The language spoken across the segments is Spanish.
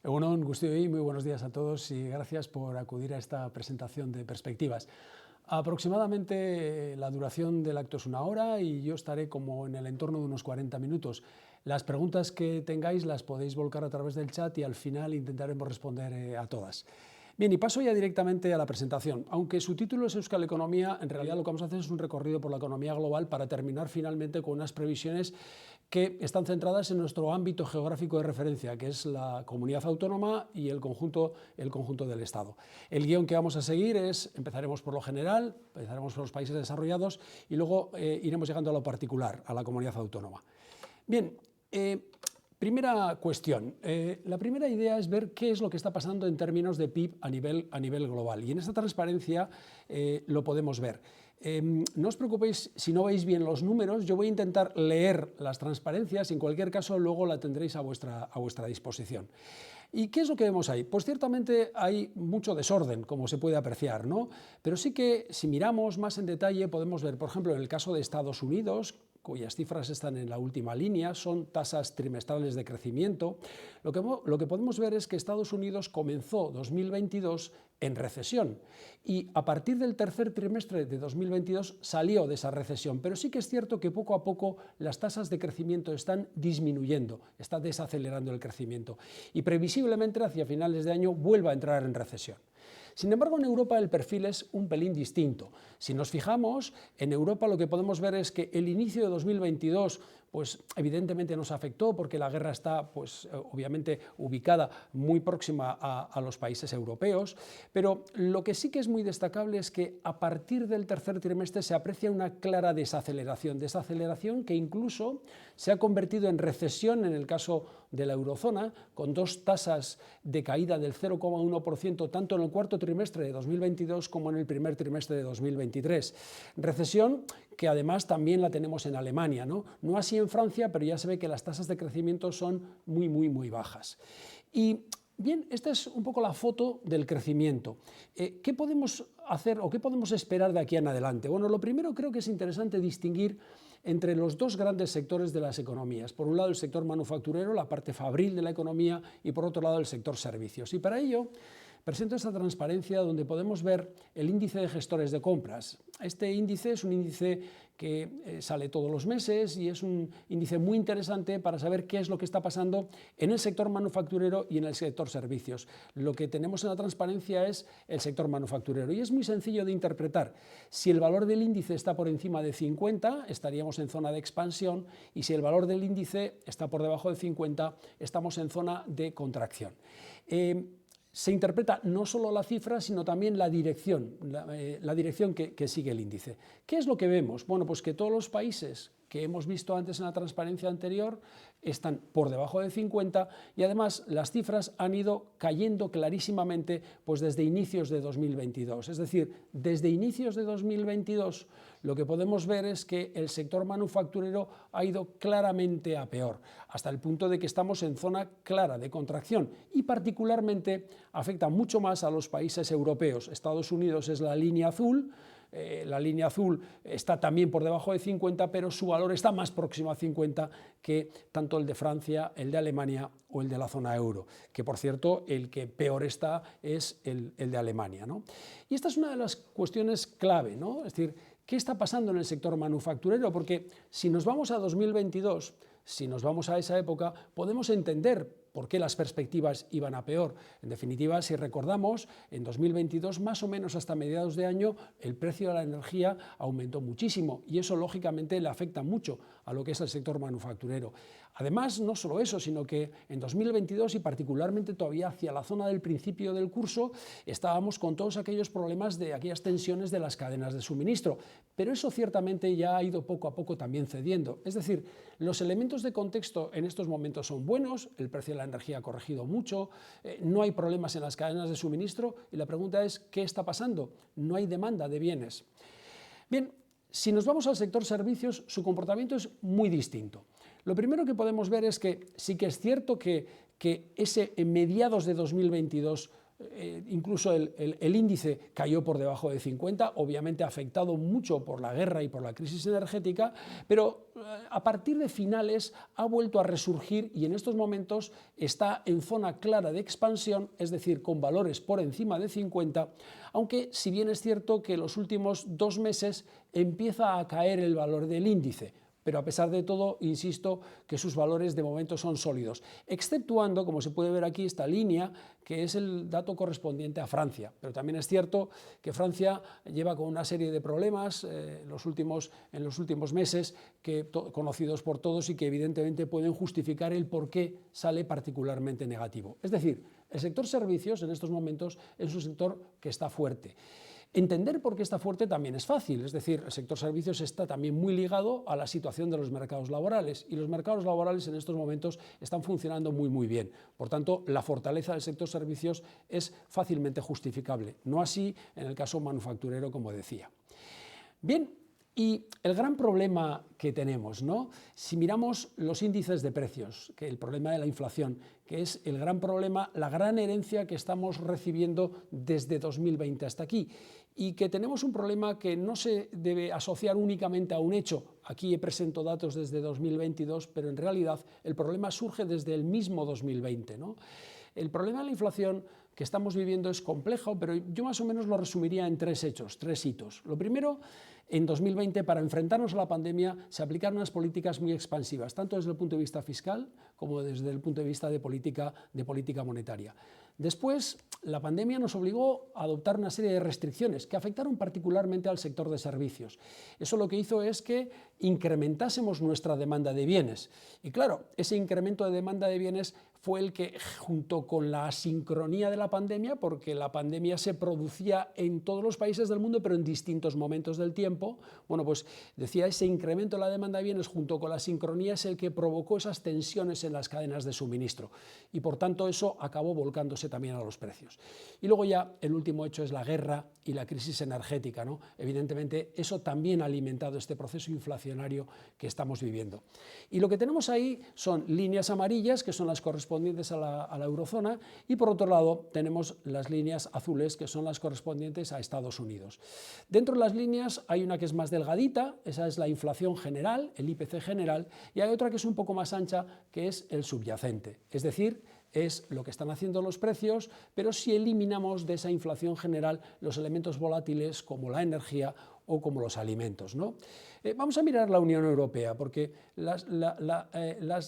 Egunon, Guztioi, muy buenos días a todos y gracias por acudir a esta presentación de perspectivas. Aproximadamente la duración del acto es 1 hora y yo estaré como en el entorno de unos 40 minutos. Las preguntas que tengáis las podéis volcar a través del chat y al final intentaremos responder a todas. Bien, y paso ya directamente a la presentación. Aunque su título es Euskal Economía, en realidad lo que vamos a hacer es un recorrido por la economía global para terminar finalmente con unas previsiones que están centradas en nuestro ámbito geográfico de referencia, que es la comunidad autónoma y el conjunto del Estado. El guión que vamos a seguir es, empezaremos por lo general, empezaremos por los países desarrollados y luego iremos llegando a lo particular, a la comunidad autónoma. Bien, primera cuestión. La primera idea es ver qué es lo que está pasando en términos de PIB a nivel global. Y en esta transparencia lo podemos ver. No os preocupéis si no veis bien los números, yo voy a intentar leer las transparencias y en cualquier caso luego la tendréis a vuestra disposición. ¿Y qué es lo que vemos ahí? Pues ciertamente hay mucho desorden, como se puede apreciar, ¿no? Pero sí que si miramos más en detalle podemos ver, por ejemplo, en el caso de Estados Unidos, cuyas cifras están en la última línea, son tasas trimestrales de crecimiento. Lo que podemos ver es que Estados Unidos comenzó 2022 en recesión y a partir del tercer trimestre de 2022 salió de esa recesión, pero sí que es cierto que poco a poco las tasas de crecimiento están disminuyendo, está desacelerando el crecimiento y previsiblemente hacia finales de año vuelva a entrar en recesión. Sin embargo, en Europa el perfil es un pelín distinto. Si nos fijamos, en Europa lo que podemos ver es que el inicio de 2022, pues evidentemente nos afectó porque la guerra está, pues obviamente ubicada muy próxima a los países europeos, pero lo que sí que es muy destacable es que a partir del tercer trimestre se aprecia una clara desaceleración que incluso se ha convertido en recesión en el caso de la eurozona, con dos tasas de caída del 0,1% tanto en el cuarto trimestre de 2022 como en el primer trimestre de 2023. Recesión que además también la tenemos en Alemania, ¿no? No así en Francia, pero ya se ve que las tasas de crecimiento son muy bajas. Y bien, esta es un poco la foto del crecimiento. ¿Qué podemos hacer o qué podemos esperar de aquí en adelante? Bueno, lo primero creo que es interesante distinguir entre los dos grandes sectores de las economías. Por un lado el sector manufacturero, la parte fabril de la economía, y por otro lado el sector servicios. Y para ello presento esta transparencia donde podemos ver el índice de gestores de compras. Este índice es un índice que sale todos los meses y es un índice muy interesante para saber qué es lo que está pasando en el sector manufacturero y en el sector servicios. Lo que tenemos en la transparencia es el sector manufacturero y es muy sencillo de interpretar. Si el valor del índice está por encima de 50, estaríamos en zona de expansión, y si el valor del índice está por debajo de 50, estamos en zona de contracción. Se interpreta no solo la cifra, sino también la dirección, la dirección que sigue el índice. ¿Qué es lo que vemos? Bueno, pues que todos los países que hemos visto antes en la transparencia anterior están por debajo de 50 y además las cifras han ido cayendo clarísimamente pues desde inicios de 2022. Es decir, desde inicios de 2022 lo que podemos ver es que el sector manufacturero ha ido claramente a peor, hasta el punto de que estamos en zona clara de contracción y particularmente afecta mucho más a los países europeos. Estados Unidos es la línea azul. La línea azul está también por debajo de 50, pero su valor está más próximo a 50 que tanto el de Francia, el de Alemania o el de la zona euro, que por cierto el que peor está es el de Alemania, ¿no? Y esta es una de las cuestiones clave, ¿no? Es decir, ¿qué está pasando en el sector manufacturero? Porque si nos vamos a 2022, si nos vamos a esa época, podemos entender por qué las perspectivas iban a peor. En definitiva, si recordamos, en 2022, más o menos hasta mediados de año, el precio de la energía aumentó muchísimo y eso lógicamente le afecta mucho a lo que es el sector manufacturero. Además, no solo eso, sino que en 2022 y particularmente todavía hacia la zona del principio del curso, estábamos con todos aquellos problemas de aquellas tensiones de las cadenas de suministro, pero eso ciertamente ya ha ido poco a poco también cediendo. Es decir, los elementos de contexto en estos momentos son buenos, el precio de la energía ha corregido mucho, no hay problemas en las cadenas de suministro y la pregunta es ¿qué está pasando? No hay demanda de bienes. Bien, si nos vamos al sector servicios, su comportamiento es muy distinto. Lo primero que podemos ver es que sí que es cierto que ese en mediados de 2022 incluso el índice cayó por debajo de 50, obviamente afectado mucho por la guerra y por la crisis energética, pero a partir de finales ha vuelto a resurgir y en estos momentos está en zona clara de expansión, es decir, con valores por encima de 50, aunque si bien es cierto que en los últimos 2 meses empieza a caer el valor del índice, pero a pesar de todo, insisto, que sus valores de momento son sólidos, exceptuando, como se puede ver aquí, esta línea, que es el dato correspondiente a Francia. Pero también es cierto que Francia lleva con una serie de problemas en los últimos meses, conocidos por todos y que evidentemente pueden justificar el por qué sale particularmente negativo. Es decir, el sector servicios en estos momentos es un sector que está fuerte. Entender por qué está fuerte también es fácil, es decir, el sector servicios está también muy ligado a la situación de los mercados laborales y los mercados laborales en estos momentos están funcionando muy bien. Por tanto, la fortaleza del sector servicios es fácilmente justificable, no así en el caso manufacturero, como decía. Bien, y el gran problema que tenemos, ¿no? Si miramos los índices de precios, que el problema de la inflación, que es el gran problema, la gran herencia que estamos recibiendo desde 2020 hasta aquí, y que tenemos un problema que no se debe asociar únicamente a un hecho. Aquí presento datos desde 2022, pero en realidad el problema surge desde el mismo 2020, ¿no? El problema de la inflación que estamos viviendo es complejo, pero yo más o menos lo resumiría en 3 hechos, 3 hitos. Lo primero, en 2020, para enfrentarnos a la pandemia, se aplicaron unas políticas muy expansivas, tanto desde el punto de vista fiscal como desde el punto de vista de política monetaria. Después, la pandemia nos obligó a adoptar una serie de restricciones que afectaron particularmente al sector de servicios. Eso lo que hizo es que incrementásemos nuestra demanda de bienes. Y claro, ese incremento de demanda de bienes fue el que, junto con la asincronía de la pandemia, porque la pandemia se producía en todos los países del mundo, pero en distintos momentos del tiempo, bueno, pues decía, ese incremento de la demanda de bienes junto con la sincronía es el que provocó esas tensiones en las cadenas de suministro. Y por tanto eso acabó volcándose también a los precios. Y luego ya el último hecho es la guerra y la crisis energética, ¿no? Evidentemente eso también ha alimentado este proceso inflacionario que estamos viviendo. Y lo que tenemos ahí son líneas amarillas, que son las correspondientes a la eurozona, y por otro lado tenemos las líneas azules, que son las correspondientes a Estados Unidos. Dentro de las líneas hay una que es más delgadita, esa es la inflación general, el IPC general, y hay otra que es un poco más ancha, que es el subyacente, es decir, es lo que están haciendo los precios, pero si eliminamos de esa inflación general los elementos volátiles como la energía o como los alimentos, ¿no? Vamos a mirar la Unión Europea, porque las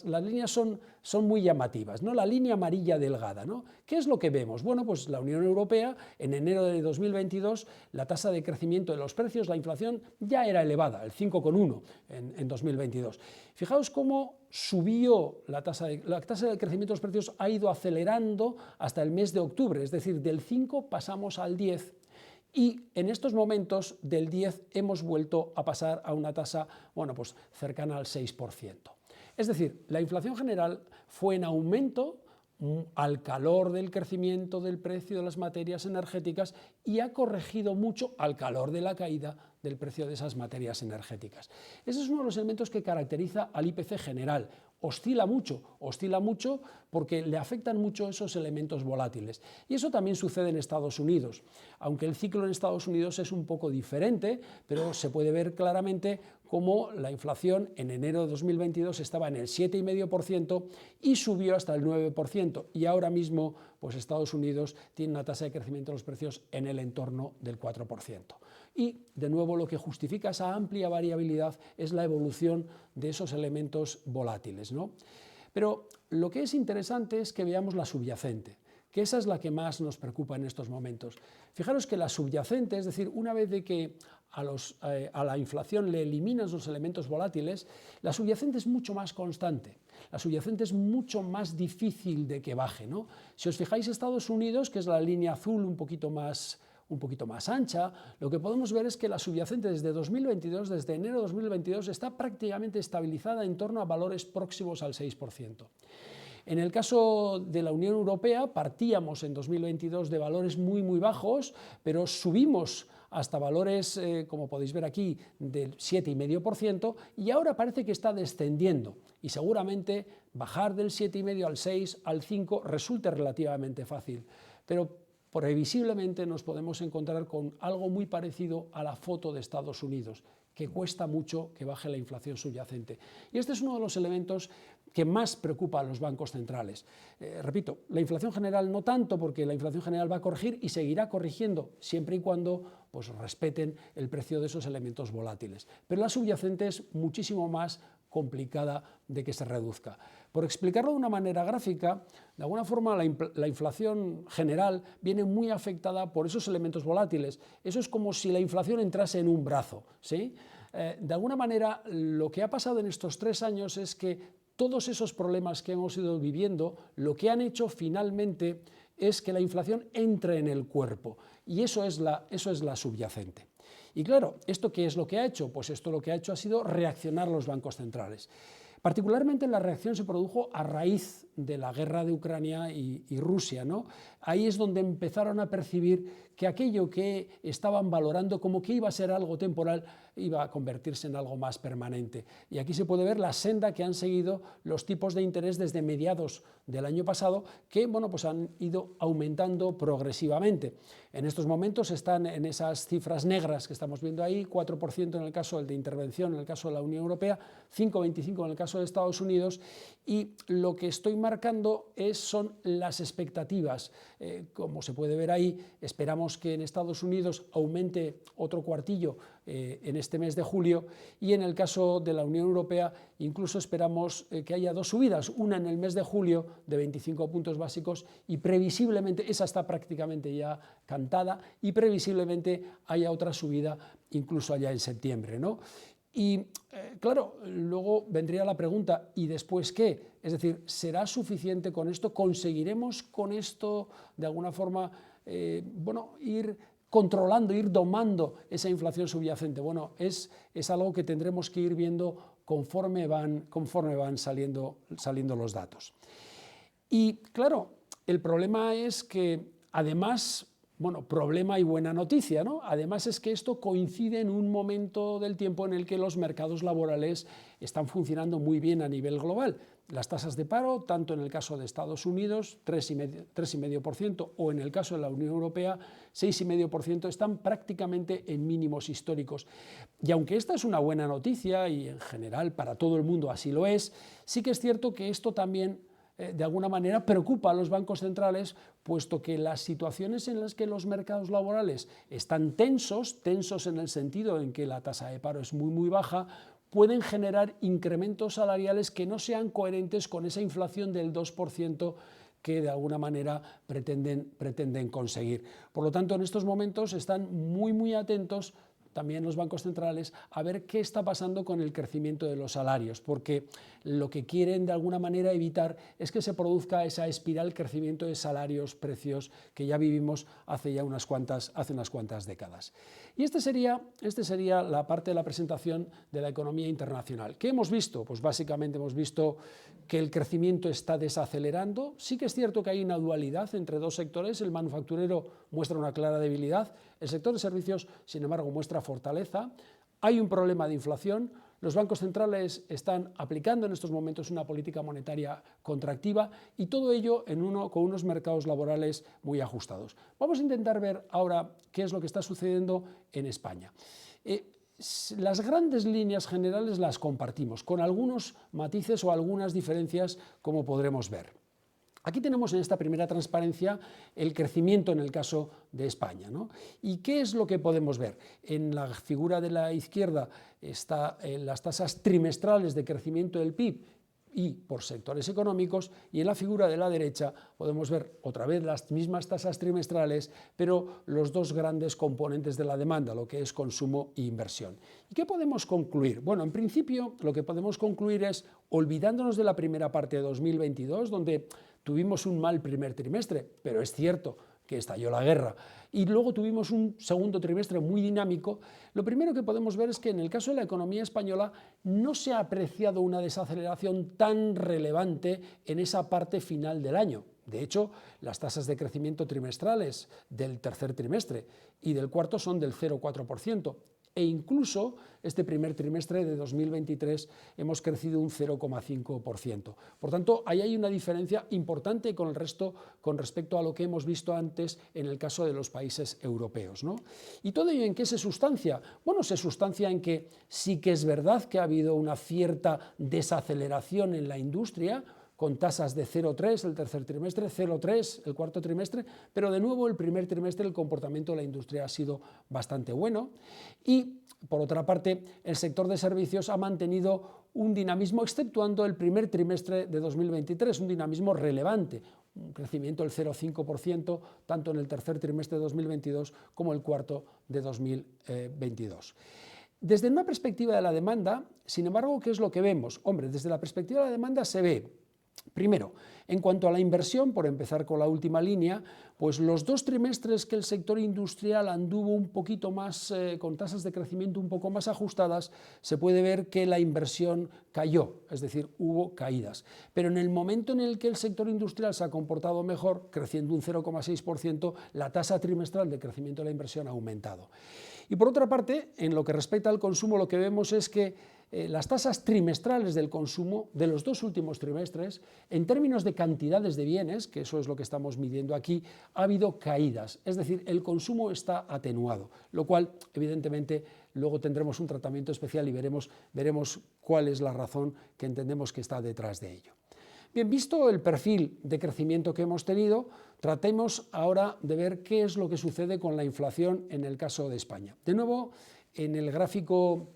líneas son muy llamativas, ¿no? La línea amarilla delgada, ¿no? ¿Qué es lo que vemos? Bueno, pues la Unión Europea, en enero de 2022, la tasa de crecimiento de los precios, la inflación, ya era elevada, el 5,1 en 2022. Fijaos cómo subió la tasa de crecimiento de los precios, ha ido acelerando hasta el mes de octubre, es decir, del 5 pasamos al 10, y en estos momentos del 10 hemos vuelto a pasar a una tasa, bueno, pues cercana al 6%. Es decir, la inflación general fue en aumento al calor del crecimiento del precio de las materias energéticas y ha corregido mucho al calor de la caída del precio de esas materias energéticas. Ese es uno de los elementos que caracteriza al IPC general. Oscila mucho porque le afectan mucho esos elementos volátiles. Y eso también sucede en Estados Unidos, aunque el ciclo en Estados Unidos es un poco diferente, pero se puede ver claramente cómo la inflación en enero de 2022 estaba en el 7,5% y subió hasta el 9%, y ahora mismo pues Estados Unidos tiene una tasa de crecimiento de los precios en el entorno del 4%. Y, de nuevo, lo que justifica esa amplia variabilidad es la evolución de esos elementos volátiles, ¿no? Pero lo que es interesante es que veamos la subyacente, que esa es la que más nos preocupa en estos momentos. Fijaros que la subyacente, es decir, una vez de que a la inflación le eliminas los elementos volátiles, la subyacente es mucho más constante. La subyacente es mucho más difícil de que baje, ¿no? Si os fijáis, Estados Unidos, que es la línea azul un poquito más ancha, lo que podemos ver es que la subyacente desde 2022, desde enero de 2022, está prácticamente estabilizada en torno a valores próximos al 6%. En el caso de la Unión Europea, partíamos en 2022 de valores muy bajos, pero subimos hasta valores, como podéis ver aquí, del 7,5%, y ahora parece que está descendiendo, y seguramente bajar del 7,5 al 6, al 5 resulte relativamente fácil. Pero previsiblemente nos podemos encontrar con algo muy parecido a la foto de Estados Unidos, que cuesta mucho que baje la inflación subyacente. Y este es uno de los elementos que más preocupa a los bancos centrales. Repito, la inflación general no tanto, porque la inflación general va a corregir y seguirá corrigiendo, siempre y cuando pues, respeten el precio de esos elementos volátiles. Pero la subyacente es muchísimo más complicada de que se reduzca. Por explicarlo de una manera gráfica, de alguna forma la inflación general viene muy afectada por esos elementos volátiles. Eso es como si la inflación entrase en un brazo, ¿sí? De alguna manera, lo que ha pasado en estos 3 años es que todos esos problemas que hemos ido viviendo, lo que han hecho finalmente es que la inflación entre en el cuerpo, y eso es la subyacente. Y claro, ¿esto qué es lo que ha hecho? Pues esto lo que ha hecho ha sido reaccionar los bancos centrales. Particularmente la reacción se produjo a raíz de la guerra de Ucrania y Rusia, ¿no? Ahí es donde empezaron a percibir que aquello que estaban valorando como que iba a ser algo temporal, iba a convertirse en algo más permanente. Y aquí se puede ver la senda que han seguido los tipos de interés desde mediados del año pasado, que bueno, pues han ido aumentando progresivamente. En estos momentos están en esas cifras negras que estamos viendo ahí, 4% en el caso de intervención, en el caso de la Unión Europea, 5,25% en el caso de Estados Unidos, y lo que estoy marcando son las expectativas. Como se puede ver ahí, esperamos que en Estados Unidos aumente otro cuartillo en este mes de julio, y en el caso de la Unión Europea incluso esperamos que haya 2 subidas, una en el mes de julio de 25 puntos básicos, y previsiblemente, esa está prácticamente ya cantada, y previsiblemente haya otra subida incluso allá en septiembre, ¿no? Y claro, luego vendría la pregunta, ¿y después qué? Es decir, ¿será suficiente con esto? ¿Conseguiremos con esto de alguna forma ir controlando, ir domando esa inflación subyacente? Bueno, es algo que tendremos que ir viendo conforme van saliendo los datos. Y claro, el problema es que además, bueno, problema y buena noticia, ¿no? Además es que esto coincide en un momento del tiempo en el que los mercados laborales están funcionando muy bien a nivel global. Las tasas de paro, tanto en el caso de Estados Unidos, 3,5%, o en el caso de la Unión Europea, 6,5%, están prácticamente en mínimos históricos. Y aunque esta es una buena noticia, y en general para todo el mundo así lo es, sí que es cierto que esto también de alguna manera preocupa a los bancos centrales, puesto que las situaciones en las que los mercados laborales están tensos en el sentido en que la tasa de paro es muy baja, pueden generar incrementos salariales que no sean coherentes con esa inflación del 2% que de alguna manera pretenden conseguir. Por lo tanto, en estos momentos están muy atentos también los bancos centrales, a ver qué está pasando con el crecimiento de los salarios, porque lo que quieren de alguna manera evitar es que se produzca esa espiral crecimiento de salarios, precios, que ya vivimos hace unas cuantas décadas. Y esta sería la parte de la presentación de la economía internacional. ¿Qué hemos visto? Pues básicamente hemos visto que el crecimiento está desacelerando. Sí que es cierto que hay una dualidad entre 2 sectores, el manufacturero muestra una clara debilidad, el sector de servicios, sin embargo, muestra fortaleza. Hay un problema de inflación, los bancos centrales están aplicando en estos momentos una política monetaria contractiva, y todo ello con unos mercados laborales muy ajustados. Vamos a intentar ver ahora qué es lo que está sucediendo en España. Las grandes líneas generales las compartimos, con algunos matices o algunas diferencias, como podremos ver. Aquí tenemos en esta primera transparencia el crecimiento en el caso de España, ¿no? ¿Y qué es lo que podemos ver? En la figura de la izquierda están las tasas trimestrales de crecimiento del PIB y por sectores económicos, y en la figura de la derecha podemos ver otra vez las mismas tasas trimestrales, pero los 2 grandes componentes de la demanda, lo que es consumo e inversión. ¿Y qué podemos concluir? Bueno, en principio lo que podemos concluir es, olvidándonos de la primera parte de 2022, donde tuvimos un mal primer trimestre, pero es cierto que estalló la guerra, y luego tuvimos un segundo trimestre muy dinámico, lo primero que podemos ver es que en el caso de la economía española no se ha apreciado una desaceleración tan relevante en esa parte final del año. De hecho, las tasas de crecimiento trimestrales del tercer trimestre y del cuarto son del 0,4%. e incluso este primer trimestre de 2023 hemos crecido un 0,5%. Por tanto, ahí hay una diferencia importante con el resto con respecto a lo que hemos visto antes en el caso de los países europeos, ¿no? ¿Y todo ello en qué se sustancia? Bueno, se sustancia en que sí que es verdad que ha habido una cierta desaceleración en la industria, con tasas de 0,3 el tercer trimestre, 0,3 el cuarto trimestre, pero de nuevo el primer trimestre el comportamiento de la industria ha sido bastante bueno y, por otra parte, el sector de servicios ha mantenido un dinamismo, exceptuando el primer trimestre de 2023, un dinamismo relevante, un crecimiento del 0,5%, tanto en el tercer trimestre de 2022 como el cuarto de 2022. Desde una perspectiva de la demanda, sin embargo, ¿qué es lo que vemos? Hombre, desde la perspectiva de la demanda se ve, primero, en cuanto a la inversión, por empezar con la última línea, pues los 2 trimestres que el sector industrial anduvo un poquito más, con tasas de crecimiento un poco más ajustadas, se puede ver que la inversión cayó, es decir, hubo caídas. Pero en el momento en el que el sector industrial se ha comportado mejor, creciendo un 0,6%, la tasa trimestral de crecimiento de la inversión ha aumentado. Y por otra parte, en lo que respecta al consumo, lo que vemos es que las tasas trimestrales del consumo de los 2 últimos trimestres, en términos de cantidades de bienes, que eso es lo que estamos midiendo aquí, ha habido caídas, es decir, el consumo está atenuado, lo cual evidentemente luego tendremos un tratamiento especial y veremos cuál es la razón que entendemos que está detrás de ello. Bien, visto el perfil de crecimiento que hemos tenido, tratemos ahora de ver qué es lo que sucede con la inflación en el caso de España. De nuevo, en el gráfico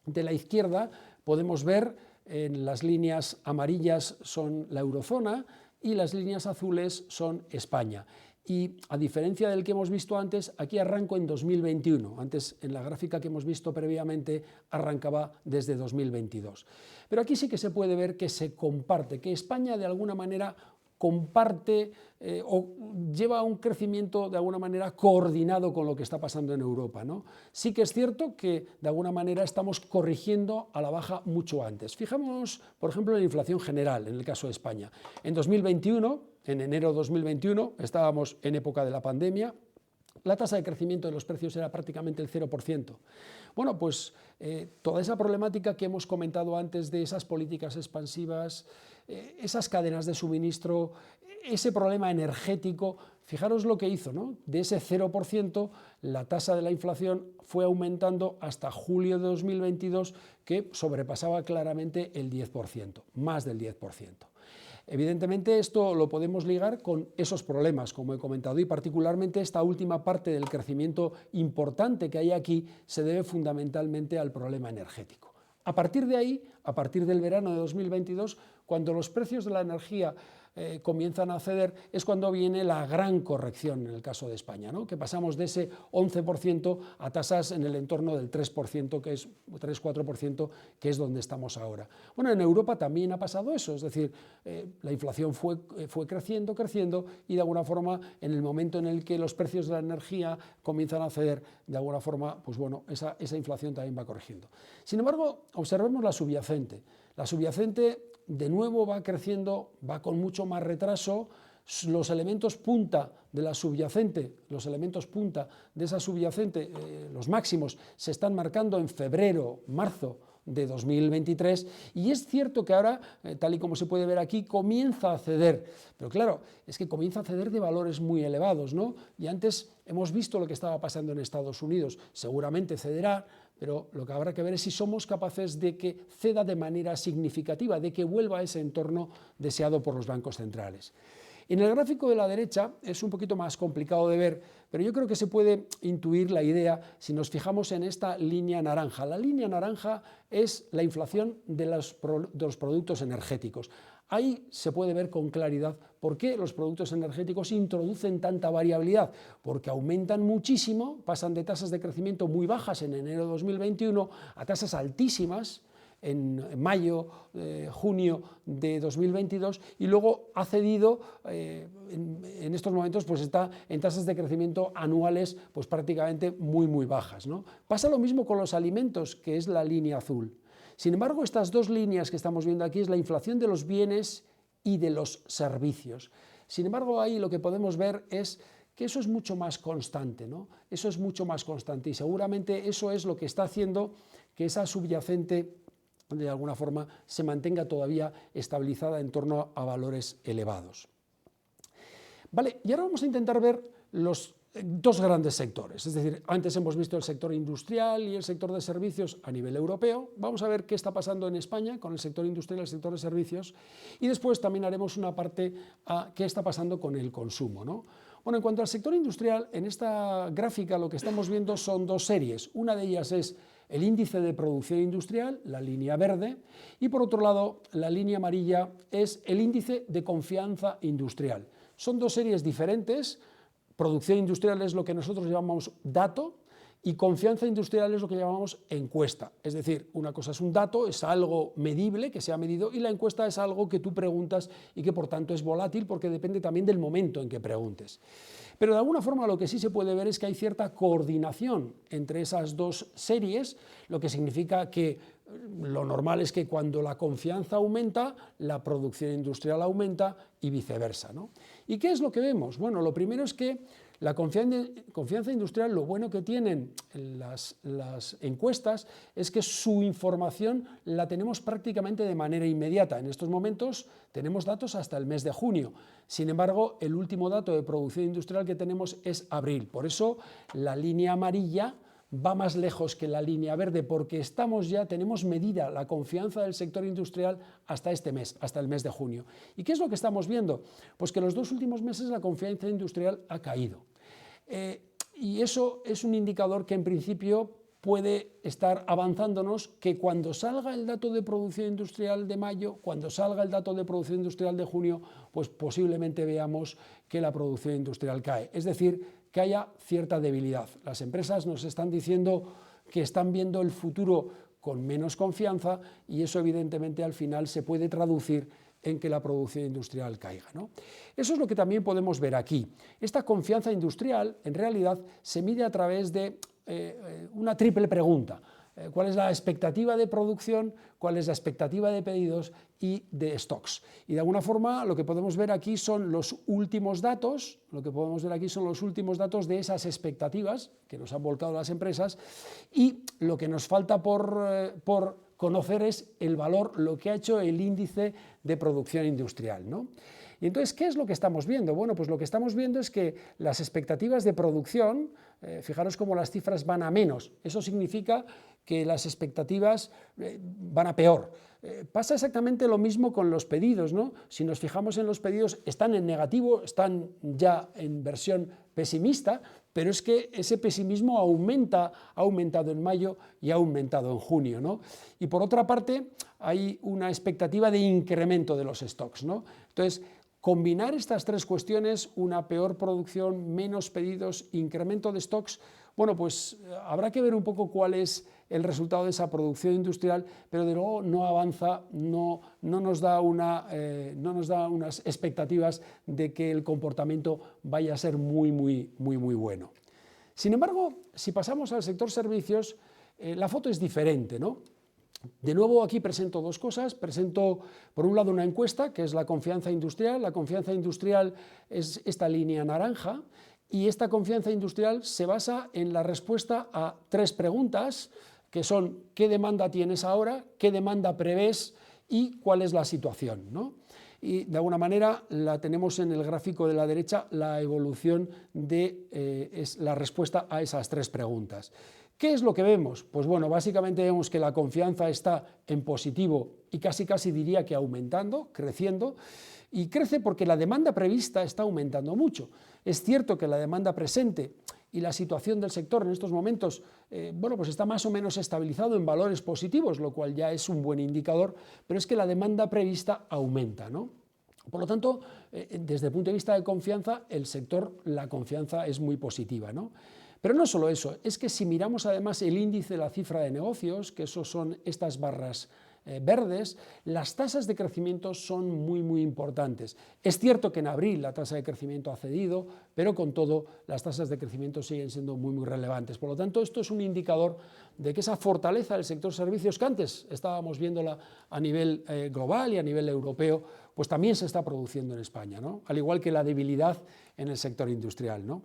de la izquierda podemos ver en las líneas amarillas son la eurozona y las líneas azules son España. Y a diferencia del que hemos visto antes, aquí arranco en 2021. Antes, en la gráfica que hemos visto previamente, arrancaba desde 2022. Pero aquí sí que se puede ver que se comparte, que España de alguna manera comparte o lleva un crecimiento de alguna manera coordinado con lo que está pasando en Europa, ¿no? Sí que es cierto que de alguna manera estamos corrigiendo a la baja mucho antes. Fijamos, por ejemplo, en la inflación general, en el caso de España. En 2021, en enero de 2021, estábamos en época de la pandemia, la tasa de crecimiento de los precios era prácticamente el 0%. Bueno, pues toda esa problemática que hemos comentado antes de esas políticas expansivas, esas cadenas de suministro, ese problema energético, fijaros lo que hizo, ¿no? De ese 0%, la tasa de la inflación fue aumentando hasta julio de 2022, que sobrepasaba claramente el 10%, más del 10%. Evidentemente esto lo podemos ligar con esos problemas, como he comentado, y particularmente esta última parte del crecimiento importante que hay aquí se debe fundamentalmente al problema energético. A partir de ahí, a partir del verano de 2022, cuando los precios de la energía comienzan a ceder, es cuando viene la gran corrección en el caso de España, ¿no? Que pasamos de ese 11% a tasas en el entorno del 3%, que es 3-4%, que es donde estamos ahora. Bueno, en Europa también ha pasado eso, es decir, la inflación fue creciendo y de alguna forma en el momento en el que los precios de la energía comienzan a ceder, de alguna forma, pues bueno, esa inflación también va corrigiendo. Sin embargo, observemos la subyacente. La subyacente de nuevo va creciendo, va con mucho más retraso. Los elementos punta de la subyacente, los elementos punta de esa subyacente, los máximos, se están marcando en febrero, marzo de 2023, y es cierto que ahora, tal y como se puede ver aquí, comienza a ceder, pero claro, es que comienza a ceder de valores muy elevados, ¿no? Y antes hemos visto lo que estaba pasando en Estados Unidos, seguramente cederá, pero lo que habrá que ver es si somos capaces de que ceda de manera significativa, de que vuelva a ese entorno deseado por los bancos centrales. En el gráfico de la derecha es un poquito más complicado de ver, pero yo creo que se puede intuir la idea si nos fijamos en esta línea naranja. La línea naranja es la inflación de los productos energéticos. Ahí se puede ver con claridad por qué los productos energéticos introducen tanta variabilidad, porque aumentan muchísimo, pasan de tasas de crecimiento muy bajas en enero de 2021 a tasas altísimas en mayo, junio de 2022, y luego ha cedido, en estos momentos pues está en tasas de crecimiento anuales pues prácticamente muy bajas, ¿no? Pasa lo mismo con los alimentos, que es la línea azul. Sin embargo, estas dos líneas que estamos viendo aquí es la inflación de los bienes y de los servicios. Sin embargo, ahí lo que podemos ver es que eso es mucho más constante, ¿no? Eso es mucho más constante y seguramente eso es lo que está haciendo que esa subyacente de alguna forma se mantenga todavía estabilizada en torno a valores elevados. Vale, y ahora vamos a intentar ver los dos grandes sectores, es decir, antes hemos visto el sector industrial y el sector de servicios a nivel europeo, vamos a ver qué está pasando en España con el sector industrial y el sector de servicios, y después también haremos una parte a qué está pasando con el consumo, ¿no? Bueno, en cuanto al sector industrial, en esta gráfica lo que estamos viendo son dos series, una de ellas es el índice de producción industrial, la línea verde, y por otro lado, la línea amarilla es el índice de confianza industrial. Son dos series diferentes. Producción industrial es lo que nosotros llamamos dato y confianza industrial es lo que llamamos encuesta. Es decir, una cosa es un dato, es algo medible que se ha medido y la encuesta es algo que tú preguntas y que por tanto es volátil porque depende también del momento en que preguntes. Pero de alguna forma lo que sí se puede ver es que hay cierta coordinación entre esas dos series, lo que significa que lo normal es que cuando la confianza aumenta, la producción industrial aumenta y viceversa, ¿no? ¿Y qué es lo que vemos? Bueno, lo primero es que la confianza industrial, lo bueno que tienen las encuestas es que su información la tenemos prácticamente de manera inmediata. En estos momentos tenemos datos hasta el mes de junio. Sin embargo, el último dato de producción industrial que tenemos es abril. Por eso la línea amarilla va más lejos que la línea verde, porque tenemos medida la confianza del sector industrial hasta este mes, hasta el mes de junio. ¿Y qué es lo que estamos viendo? Pues que los dos últimos meses la confianza industrial ha caído. Y eso es un indicador que en principio puede estar avanzándonos que cuando salga el dato de producción industrial de mayo, cuando salga el dato de producción industrial de junio, pues posiblemente veamos que la producción industrial cae. Es decir, que haya cierta debilidad. Las empresas nos están diciendo que están viendo el futuro con menos confianza y eso evidentemente al final se puede traducir en que la producción industrial caiga, ¿no? Eso es lo que también podemos ver aquí. Esta confianza industrial en realidad se mide a través de una triple pregunta. ¿Cuál es la expectativa de producción? ¿Cuál es la expectativa de pedidos y de stocks? Y de alguna forma lo que podemos ver aquí son los últimos datos, de esas expectativas que nos han volcado las empresas y lo que nos falta por conocer es el valor, lo que ha hecho el índice de producción industrial, ¿no? Y entonces, ¿qué es lo que estamos viendo? Bueno, pues lo que estamos viendo es que las expectativas de producción, fijaros cómo las cifras van a menos, eso significa que las expectativas van a peor. Pasa exactamente lo mismo con los pedidos, ¿no? Si nos fijamos en los pedidos, están en negativo, están ya en versión pesimista, pero es que ese pesimismo ha aumentado en mayo y ha aumentado en junio, ¿no? Y por otra parte, hay una expectativa de incremento de los stocks, ¿no? Entonces, combinar estas tres cuestiones, una peor producción, menos pedidos, incremento de stocks, bueno, pues habrá que ver un poco cuál es el resultado de esa producción industrial, pero de luego no avanza, no nos da unas expectativas de que el comportamiento vaya a ser muy bueno. Sin embargo, si pasamos al sector servicios, la foto es diferente, ¿no? De nuevo aquí presento dos cosas, presento por un lado una encuesta que es la confianza industrial es esta línea naranja y esta confianza industrial se basa en la respuesta a tres preguntas que son ¿qué demanda tienes ahora?, ¿qué demanda prevés? Y ¿cuál es la situación?, ¿no? Y de alguna manera la tenemos en el gráfico de la derecha, la evolución es la respuesta a esas tres preguntas. ¿Qué es lo que vemos? Pues bueno, básicamente vemos que la confianza está en positivo y casi diría que aumentando, creciendo, y crece porque la demanda prevista está aumentando mucho. Es cierto que la demanda presente y la situación del sector en estos momentos, bueno, pues está más o menos estabilizado en valores positivos, lo cual ya es un buen indicador, pero es que la demanda prevista aumenta, ¿no? Por lo tanto, desde el punto de vista de confianza, el sector, la confianza es muy positiva, ¿no? Pero no solo eso, es que si miramos además el índice de la cifra de negocios, que esos son estas barras verdes, las tasas de crecimiento son muy importantes. Es cierto que en abril la tasa de crecimiento ha cedido, pero con todo las tasas de crecimiento siguen siendo muy relevantes. Por lo tanto, esto es un indicador de que esa fortaleza del sector servicios, que antes estábamos viéndola a nivel global y a nivel europeo, pues también se está produciendo en España, ¿no? Al igual que la debilidad en el sector industrial, ¿no?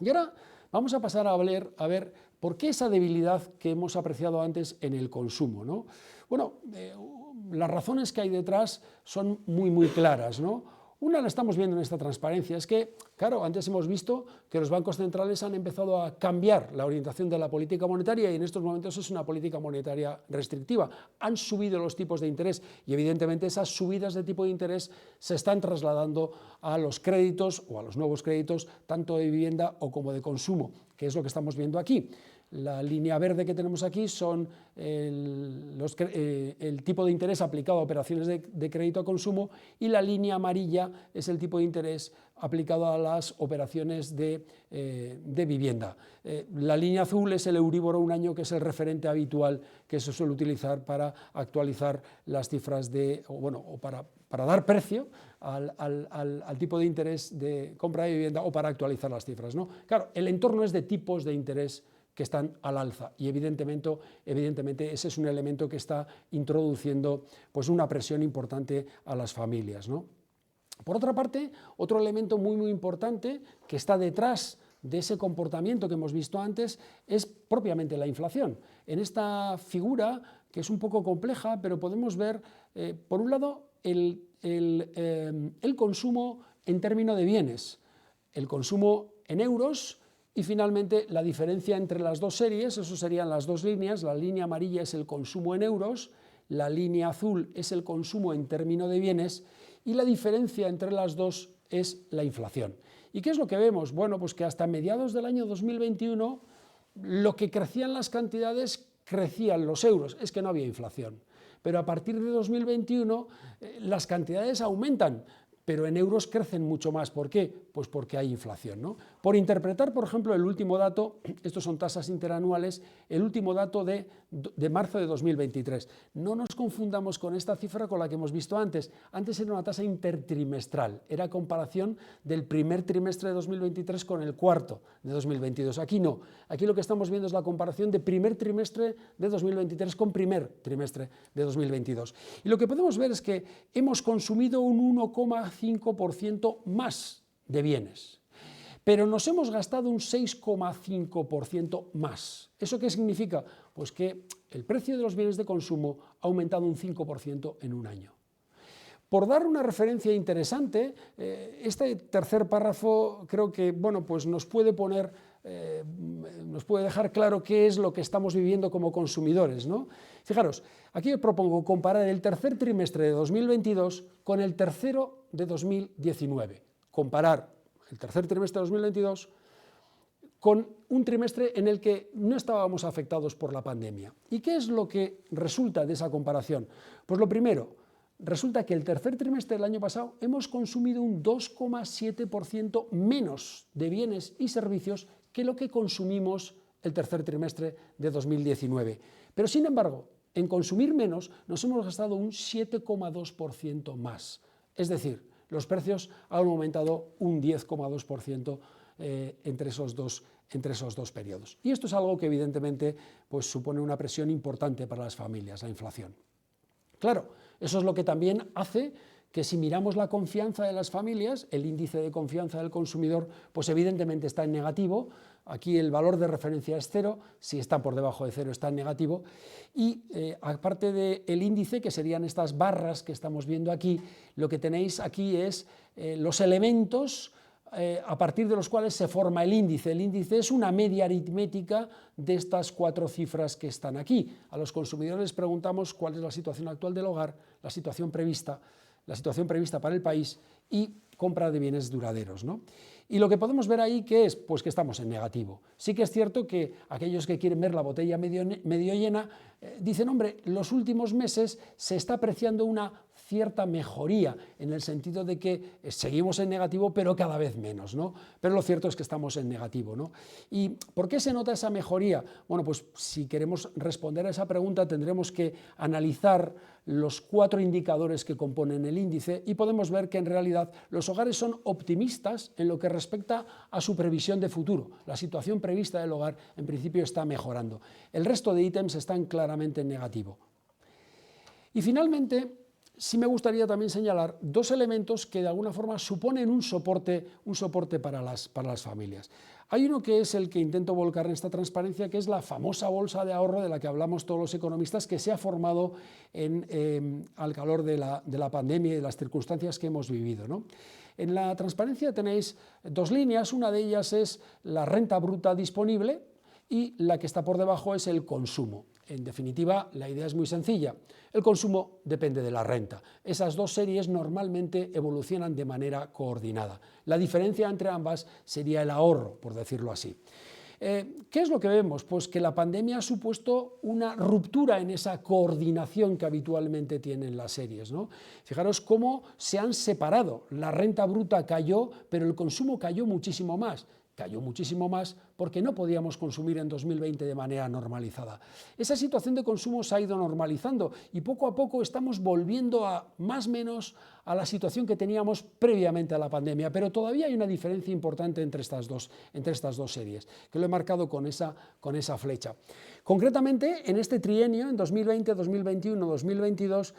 Y ahora vamos a pasar a ver por qué esa debilidad que hemos apreciado antes en el consumo, ¿no? Bueno, las razones que hay detrás son muy claras, ¿no? Una la estamos viendo en esta transparencia, es que, claro, antes hemos visto que los bancos centrales han empezado a cambiar la orientación de la política monetaria y en estos momentos es una política monetaria restrictiva. Han subido los tipos de interés y evidentemente esas subidas de tipo de interés se están trasladando a los créditos o a los nuevos créditos, tanto de vivienda o como de consumo, que es lo que estamos viendo aquí. La línea verde que tenemos aquí son el tipo de interés aplicado a operaciones de crédito a consumo y la línea amarilla es el tipo de interés aplicado a las operaciones de vivienda. La línea azul es el Euribor a un año, que es el referente habitual que se suele utilizar para actualizar las cifras o para dar precio al tipo de interés de compra de vivienda o para actualizar las cifras, ¿no? Claro, el entorno es de tipos de interés que están al alza y evidentemente ese es un elemento que está introduciendo pues una presión importante a las familias, ¿no? Por otra parte, otro elemento muy importante que está detrás de ese comportamiento que hemos visto antes es propiamente la inflación. En esta figura, que es un poco compleja, pero podemos ver, por un lado, el consumo en términos de bienes, el consumo en euros. Y finalmente la diferencia entre las dos series, eso serían las dos líneas, la línea amarilla es el consumo en euros, la línea azul es el consumo en términos de bienes y la diferencia entre las dos es la inflación. ¿Y qué es lo que vemos? Bueno, pues que hasta mediados del año 2021 lo que crecían las cantidades crecían los euros, es que no había inflación. Pero a partir de 2021 las cantidades aumentan, pero en euros crecen mucho más. ¿Por qué? Pues porque hay inflación, ¿no? Por interpretar, por ejemplo, el último dato, estos son tasas interanuales, el último dato de marzo de 2023. No nos confundamos con esta cifra con la que hemos visto antes. Antes era una tasa intertrimestral, era comparación del primer trimestre de 2023 con el cuarto de 2022. Aquí no, aquí lo que estamos viendo es la comparación de primer trimestre de 2023 con primer trimestre de 2022. Y lo que podemos ver es que hemos consumido un 1,5% más de bienes, pero nos hemos gastado un 6,5% más. ¿Eso qué significa? Pues que el precio de los bienes de consumo ha aumentado un 5% en un año. Por dar una referencia interesante, este tercer párrafo creo que pues nos puede dejar claro qué es lo que estamos viviendo como consumidores, ¿no? Fijaros, aquí os propongo comparar el tercer trimestre de 2022 con el tercero de 2019. Comparar el tercer trimestre de 2022 con un trimestre en el que no estábamos afectados por la pandemia. ¿Y qué es lo que resulta de esa comparación? Pues lo primero, resulta que el tercer trimestre del año pasado hemos consumido un 2,7% menos de bienes y servicios que lo que consumimos el tercer trimestre de 2019. Pero sin embargo, en consumir menos nos hemos gastado un 7,2% más. Es decir, los precios han aumentado un 10,2% entre esos dos periodos. Y esto es algo que evidentemente pues, supone una presión importante para las familias, la inflación. Claro, eso es lo que también hace que si miramos la confianza de las familias, el índice de confianza del consumidor, pues evidentemente está en negativo. Aquí el valor de referencia es 0, si está por debajo de 0 está en negativo. Y aparte del índice, que serían estas barras que estamos viendo aquí, lo que tenéis aquí es los elementos a partir de los cuales se forma el índice. El índice es una media aritmética de estas 4 cifras que están aquí. A los consumidores les preguntamos cuál es la situación actual del hogar, la situación prevista para el país y compra de bienes duraderos, ¿no? Y lo que podemos ver ahí, ¿qué es? Pues que estamos en negativo. Sí que es cierto que aquellos que quieren ver la botella medio llena dicen, hombre, los últimos meses se está apreciando una cierta mejoría, en el sentido de que seguimos en negativo, pero cada vez menos, ¿no? Pero lo cierto es que estamos en negativo, ¿no? ¿Y por qué se nota esa mejoría? Bueno, pues si queremos responder a esa pregunta tendremos que analizar los 4 indicadores que componen el índice y podemos ver que en realidad los hogares son optimistas en lo que respecta a su previsión de futuro. La situación prevista del hogar en principio está mejorando. El resto de ítems están claramente en negativo. Y finalmente, sí me gustaría también señalar 2 elementos que de alguna forma suponen un soporte para las familias. Hay uno que es el que intento volcar en esta transparencia, que es la famosa bolsa de ahorro de la que hablamos todos los economistas, que se ha formado al calor de la pandemia y de las circunstancias que hemos vivido, ¿no? En la transparencia tenéis 2 líneas, una de ellas es la renta bruta disponible y la que está por debajo es el consumo. En definitiva, la idea es muy sencilla. El consumo depende de la renta. Esas 2 series normalmente evolucionan de manera coordinada. La diferencia entre ambas sería el ahorro, por decirlo así. ¿Qué es lo que vemos? Pues que la pandemia ha supuesto una ruptura en esa coordinación que habitualmente tienen las series, ¿no? Fijaros cómo se han separado. La renta bruta cayó, pero el consumo cayó muchísimo más. Cayó muchísimo más porque no podíamos consumir en 2020 de manera normalizada. Esa situación de consumo se ha ido normalizando y poco a poco estamos volviendo a más o menos a la situación que teníamos previamente a la pandemia, pero todavía hay una diferencia importante entre estas dos series, que lo he marcado con esa flecha. Concretamente, en este trienio, en 2020, 2021, 2022,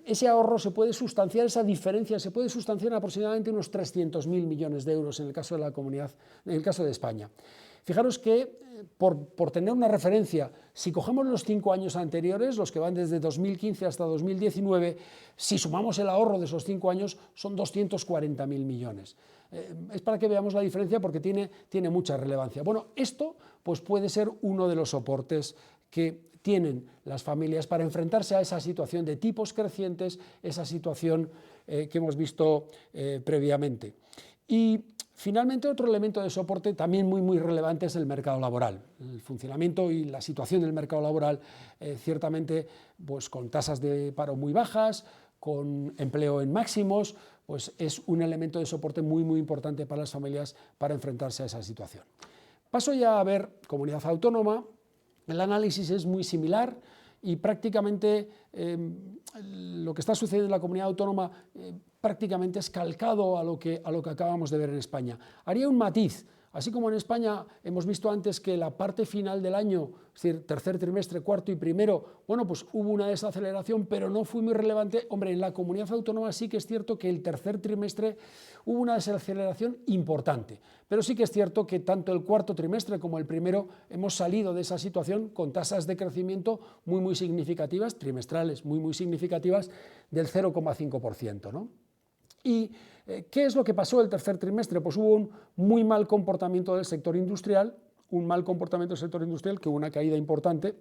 ese ahorro se puede sustanciar, esa diferencia se puede sustanciar en aproximadamente unos 300.000 millones de euros en el caso de la comunidad, en el caso de España. Fijaros que, por tener una referencia, si cogemos los 5 años anteriores, los que van desde 2015 hasta 2019, si sumamos el ahorro de esos 5 años, son 240.000 millones. Es para que veamos la diferencia porque tiene mucha relevancia. Bueno, esto pues puede ser uno de los soportes que tienen las familias para enfrentarse a esa situación de tipos crecientes, esa situación que hemos visto previamente. Y finalmente, otro elemento de soporte también muy relevante es el mercado laboral. El funcionamiento y la situación del mercado laboral, ciertamente, pues con tasas de paro muy bajas, con empleo en máximos, pues es un elemento de soporte muy importante para las familias para enfrentarse a esa situación. Paso ya a ver comunidad autónoma. El análisis es muy similar y prácticamente lo que está sucediendo en la comunidad autónoma prácticamente es calcado a lo que acabamos de ver en España. Haría un matiz. Así como en España hemos visto antes que la parte final del año, es decir, tercer trimestre, cuarto y primero, bueno, pues hubo una desaceleración, pero no fue muy relevante. Hombre, en la comunidad autónoma sí que es cierto que el tercer trimestre hubo una desaceleración importante, pero sí que es cierto que tanto el cuarto trimestre como el primero hemos salido de esa situación con tasas de crecimiento muy significativas, trimestrales muy significativas, del 0,5%, ¿no? ¿Y qué es lo que pasó el tercer trimestre? Pues hubo un muy mal comportamiento del sector industrial, que hubo una caída importante,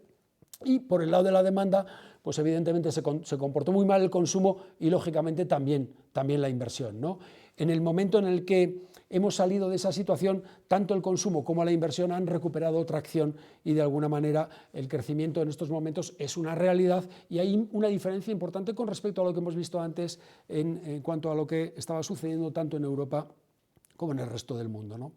y por el lado de la demanda, pues evidentemente se comportó muy mal el consumo y lógicamente también la inversión, ¿no? En el momento en el que hemos salido de esa situación, tanto el consumo como la inversión han recuperado tracción y de alguna manera el crecimiento en estos momentos es una realidad y hay una diferencia importante con respecto a lo que hemos visto antes en cuanto a lo que estaba sucediendo tanto en Europa como en el resto del mundo, ¿no?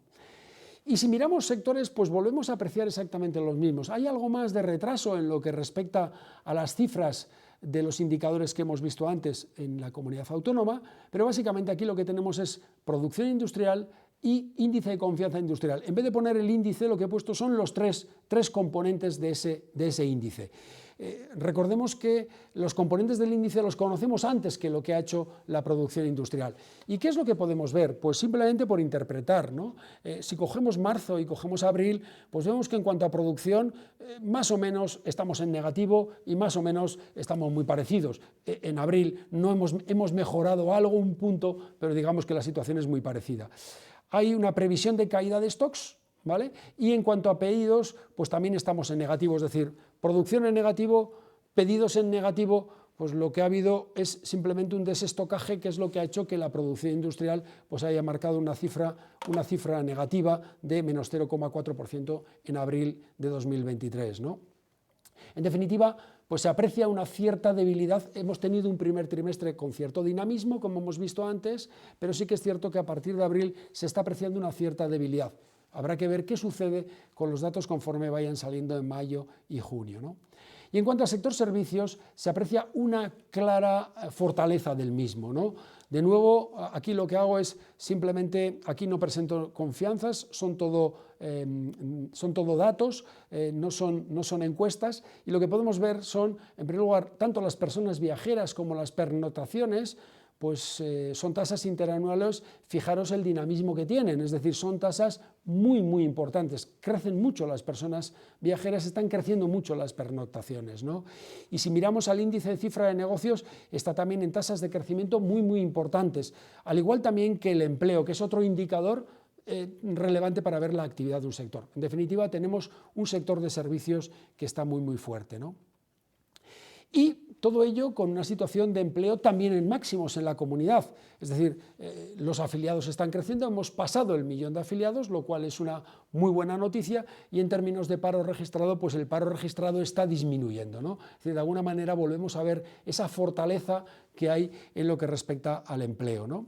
Y si miramos sectores, pues volvemos a apreciar exactamente los mismos. Hay algo más de retraso en lo que respecta a las cifras de los indicadores que hemos visto antes en la comunidad autónoma, pero básicamente aquí lo que tenemos es producción industrial y índice de confianza industrial. En vez de poner el índice, lo que he puesto son los tres componentes de ese índice. Recordemos que los componentes del índice los conocemos antes que lo que ha hecho la producción industrial. ¿Y qué es lo que podemos ver? Pues simplemente por interpretar, ¿no? Si cogemos marzo y cogemos abril, pues vemos que en cuanto a producción, más o menos estamos en negativo y más o menos estamos muy parecidos. En abril no hemos mejorado algo, un punto, pero digamos que la situación es muy parecida. Hay una previsión de caída de stocks, ¿vale? Y en cuanto a pedidos, pues también estamos en negativo, es decir, producción en negativo, pedidos en negativo, pues lo que ha habido es simplemente un desestocaje, que es lo que ha hecho que la producción industrial pues haya marcado una cifra negativa de menos 0,4% en abril de 2023, ¿no? En definitiva, pues se aprecia una cierta debilidad. Hemos tenido un primer trimestre con cierto dinamismo, como hemos visto antes, pero sí que es cierto que a partir de abril se está apreciando una cierta debilidad. Habrá que ver qué sucede con los datos conforme vayan saliendo en mayo y junio, ¿no? Y en cuanto al sector servicios, se aprecia una clara fortaleza del mismo, ¿no? De nuevo, aquí lo que hago es simplemente, aquí no presento confianzas, son todo datos, no son encuestas, y lo que podemos ver son, en primer lugar, tanto las personas viajeras como las pernoctaciones, pues son tasas interanuales, fijaros el dinamismo que tienen, es decir, son tasas muy importantes, crecen mucho las personas viajeras, están creciendo mucho las pernoctaciones, ¿no? Y si miramos al índice de cifra de negocios, está también en tasas de crecimiento muy importantes, al igual también que el empleo, que es otro indicador relevante para ver la actividad de un sector. En definitiva, tenemos un sector de servicios que está muy fuerte, ¿no? Y todo ello con una situación de empleo también en máximos en la comunidad, es decir, los afiliados están creciendo, hemos pasado el 1.000.000 de afiliados, lo cual es una muy buena noticia, y en términos de paro registrado, pues el paro registrado está disminuyendo, ¿no? Es decir, de alguna manera volvemos a ver esa fortaleza que hay en lo que respecta al empleo, ¿no?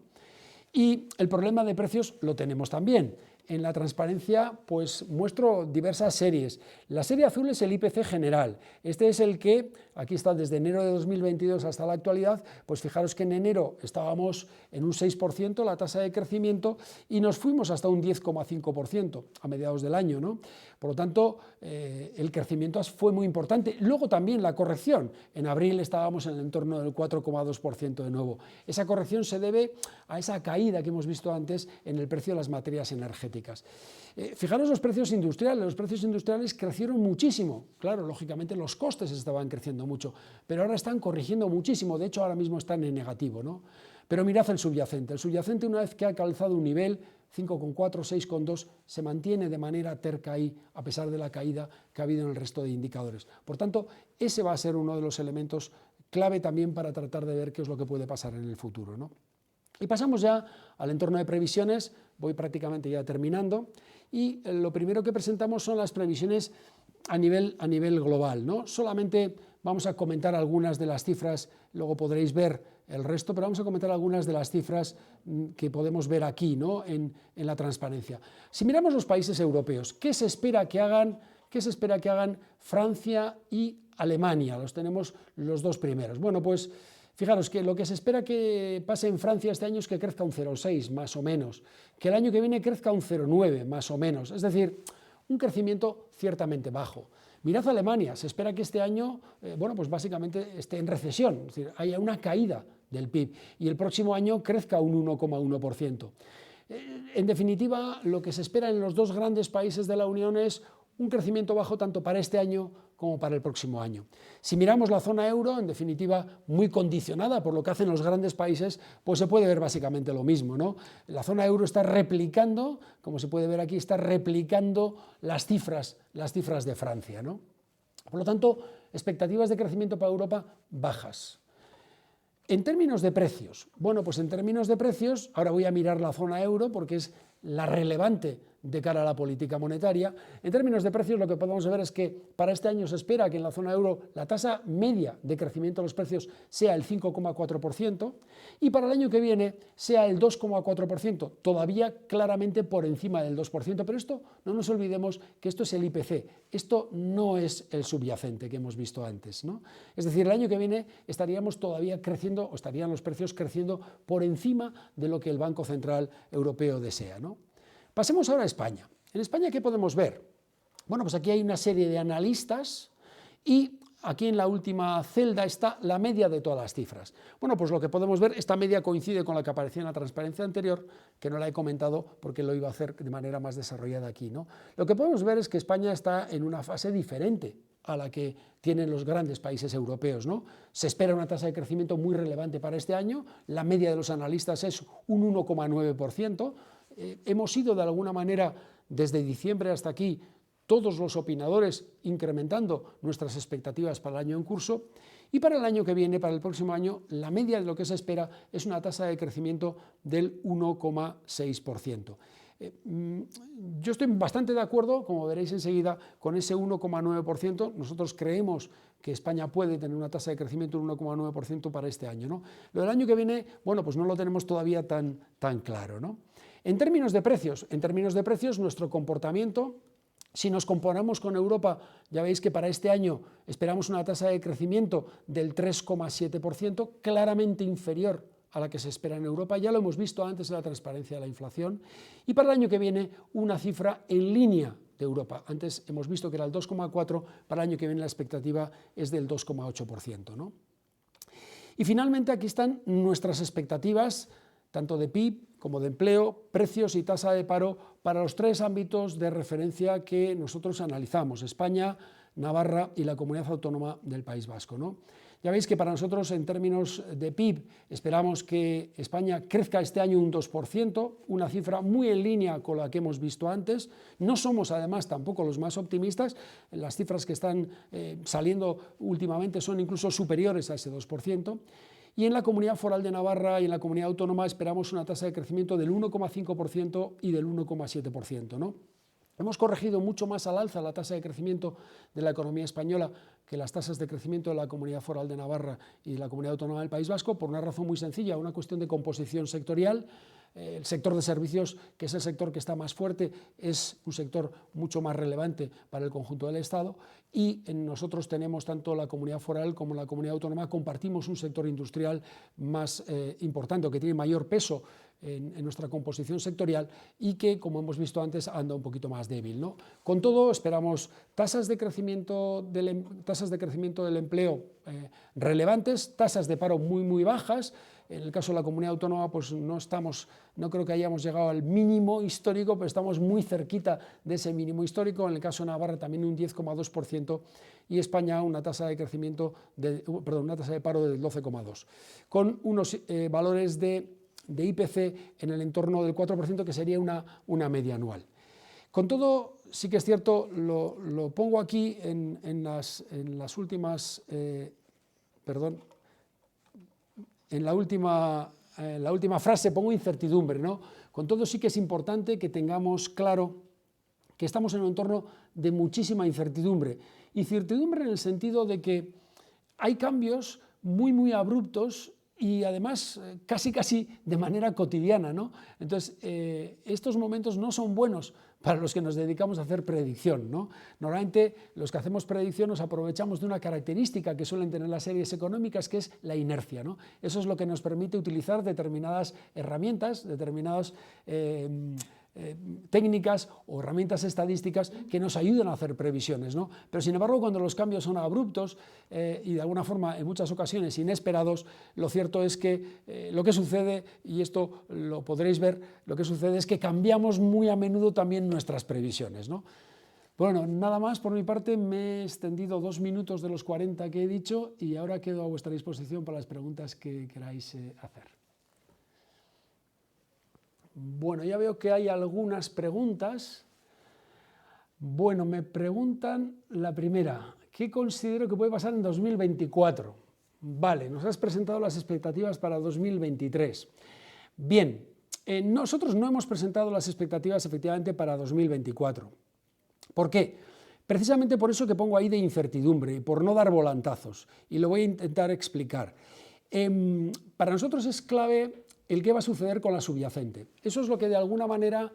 Y el problema de precios lo tenemos también. En la transparencia, pues muestro diversas series. La serie azul es el IPC general. Este es el que, aquí está desde enero de 2022 hasta la actualidad, pues fijaros que en enero estábamos en un 6% la tasa de crecimiento y nos fuimos hasta un 10,5% a mediados del año, ¿no? Por lo tanto, el crecimiento fue muy importante. Luego también la corrección. En abril estábamos en el entorno del 4,2% de nuevo. Esa corrección se debe a esa caída que hemos visto antes en el precio de las materias energéticas. Fijaros los precios industriales crecieron muchísimo, claro, lógicamente los costes estaban creciendo mucho, pero ahora están corrigiendo muchísimo, de hecho ahora mismo están en negativo, ¿no? Pero mirad el subyacente una vez que ha alcanzado un nivel 5,4, 6,2, se mantiene de manera terca ahí, a pesar de la caída que ha habido en el resto de indicadores. Por tanto, ese va a ser uno de los elementos clave también para tratar de ver qué es lo que puede pasar en el futuro, ¿no? Y pasamos ya al entorno de previsiones, voy prácticamente ya terminando, y lo primero que presentamos son las previsiones a nivel global, ¿no? Solamente vamos a comentar algunas de las cifras, luego podréis ver el resto, pero vamos a comentar algunas de las cifras que podemos ver aquí, ¿no? en la transparencia. Si miramos los países europeos, ¿qué se espera que hagan Francia y Alemania? Los tenemos los dos primeros. Bueno, pues fijaros que lo que se espera que pase en Francia este año es que crezca un 0,6 más o menos, que el año que viene crezca un 0,9 más o menos, es decir, un crecimiento ciertamente bajo. Mirad a Alemania, se espera que este año, bueno, pues básicamente esté en recesión, es decir, haya una caída del PIB y el próximo año crezca un 1,1%. En definitiva, lo que se espera en los dos grandes países de la Unión es un crecimiento bajo tanto para este año como para el próximo año. Si miramos la zona euro, en definitiva muy condicionada por lo que hacen los grandes países, pues se puede ver básicamente lo mismo, ¿no? La zona euro está replicando, como se puede ver aquí, está replicando las cifras de Francia, ¿no? Por lo tanto, expectativas de crecimiento para Europa bajas. En términos de precios, bueno, pues en términos de precios, ahora voy a mirar la zona euro porque es la relevante de cara a la política monetaria. En términos de precios, lo que podemos ver es que para este año se espera que en la zona euro la tasa media de crecimiento de los precios sea el 5,4% y para el año que viene sea el 2,4%, todavía claramente por encima del 2%, pero esto no nos olvidemos que esto es el IPC, esto no es el subyacente que hemos visto antes, ¿no? Es decir, el año que viene estaríamos todavía creciendo, o estarían los precios creciendo por encima de lo que el Banco Central Europeo desea, ¿no? Pasemos ahora a España. En España, ¿qué podemos ver? Bueno, pues aquí hay una serie de analistas y aquí en la última celda está la media de todas las cifras. Bueno, pues lo que podemos ver, esta media coincide con la que aparecía en la transparencia anterior, que no la he comentado porque lo iba a hacer de manera más desarrollada aquí, ¿no? Lo que podemos ver es que España está en una fase diferente a la que tienen los grandes países europeos, ¿no? Se espera una tasa de crecimiento muy relevante para este año, la media de los analistas es un 1,9%, hemos ido de alguna manera desde diciembre hasta aquí todos los opinadores incrementando nuestras expectativas para el año en curso y para el año que viene, para el próximo año, la media de lo que se espera es una tasa de crecimiento del 1,6%. Yo estoy bastante de acuerdo, como veréis enseguida, con ese 1,9%. Nosotros creemos que España puede tener una tasa de crecimiento del 1,9% para este año, ¿no? Lo del año que viene, bueno, pues no lo tenemos todavía tan claro, ¿no? En términos de precios, nuestro comportamiento, si nos comparamos con Europa, ya veis que para este año esperamos una tasa de crecimiento del 3,7%, claramente inferior a la que se espera en Europa. Ya lo hemos visto antes en la transparencia de la inflación. Y para el año que viene, una cifra en línea de Europa. Antes hemos visto que era el 2,4%, para el año que viene la expectativa es del 2,8%, ¿no? Y finalmente aquí están nuestras expectativas, tanto de PIB como de empleo, precios y tasa de paro para los tres ámbitos de referencia que nosotros analizamos: España, Navarra y la Comunidad Autónoma del País Vasco, ¿no? Ya veis que para nosotros, en términos de PIB, esperamos que España crezca este año un 2%, una cifra muy en línea con la que hemos visto antes. No somos, además, tampoco los más optimistas. Las cifras que están saliendo últimamente son incluso superiores a ese 2%. Y en la Comunidad Foral de Navarra y en la Comunidad Autónoma esperamos una tasa de crecimiento del 1,5% y del 1,7%, ¿no? Hemos corregido mucho más al alza la tasa de crecimiento de la economía española que las tasas de crecimiento de la Comunidad Foral de Navarra y de la Comunidad Autónoma del País Vasco, por una razón muy sencilla, una cuestión de composición sectorial. El sector de servicios, que es el sector que está más fuerte, es un sector mucho más relevante para el conjunto del Estado, y nosotros tenemos, tanto la Comunidad Foral como la Comunidad Autónoma, compartimos un sector industrial más importante, o que tiene mayor peso en nuestra composición sectorial, y que, como hemos visto antes, anda un poquito más débil, ¿no? Con todo, esperamos tasas de crecimiento del empleo relevantes, tasas de paro muy bajas. En el caso de la Comunidad Autónoma, pues no creo que hayamos llegado al mínimo histórico, pero estamos muy cerquita de ese mínimo histórico. En el caso de Navarra también un 10,2%, y España una tasa de una tasa de paro del 12,2%, con unos valores de IPC en el entorno del 4%, que sería una media anual. Con todo, sí que es cierto, lo pongo aquí en las últimas, en la última frase pongo incertidumbre, ¿no? Con todo, sí que es importante que tengamos claro que estamos en un entorno de muchísima incertidumbre. Incertidumbre en el sentido de que hay cambios muy abruptos y además casi de manera cotidiana, ¿no? Entonces, estos momentos no son buenos para los que nos dedicamos a hacer predicción, ¿no? Normalmente los que hacemos predicción nos aprovechamos de una característica que suelen tener las series económicas, que es la inercia, ¿no? Eso es lo que nos permite utilizar determinadas herramientas, determinadas técnicas o herramientas estadísticas que nos ayudan a hacer previsiones, ¿no? Pero sin embargo, cuando los cambios son abruptos y de alguna forma en muchas ocasiones inesperados, lo cierto es que lo que sucede, y esto lo podréis ver, lo que sucede es que cambiamos muy a menudo también nuestras previsiones, ¿no? Bueno, nada más por mi parte. Me he extendido 2 minutos de los 40 que he dicho, y ahora quedo a vuestra disposición para las preguntas que queráis hacer. Bueno, ya veo que hay algunas preguntas. Bueno, me preguntan la primera: ¿qué considero que puede pasar en 2024? Vale, nos has presentado las expectativas para 2023. Bien, nosotros no hemos presentado las expectativas efectivamente para 2024. ¿Por qué? Precisamente por eso que pongo ahí de incertidumbre y por no dar volantazos, y lo voy a intentar explicar. Para nosotros es clave el qué va a suceder con la subyacente. Eso es lo que de alguna manera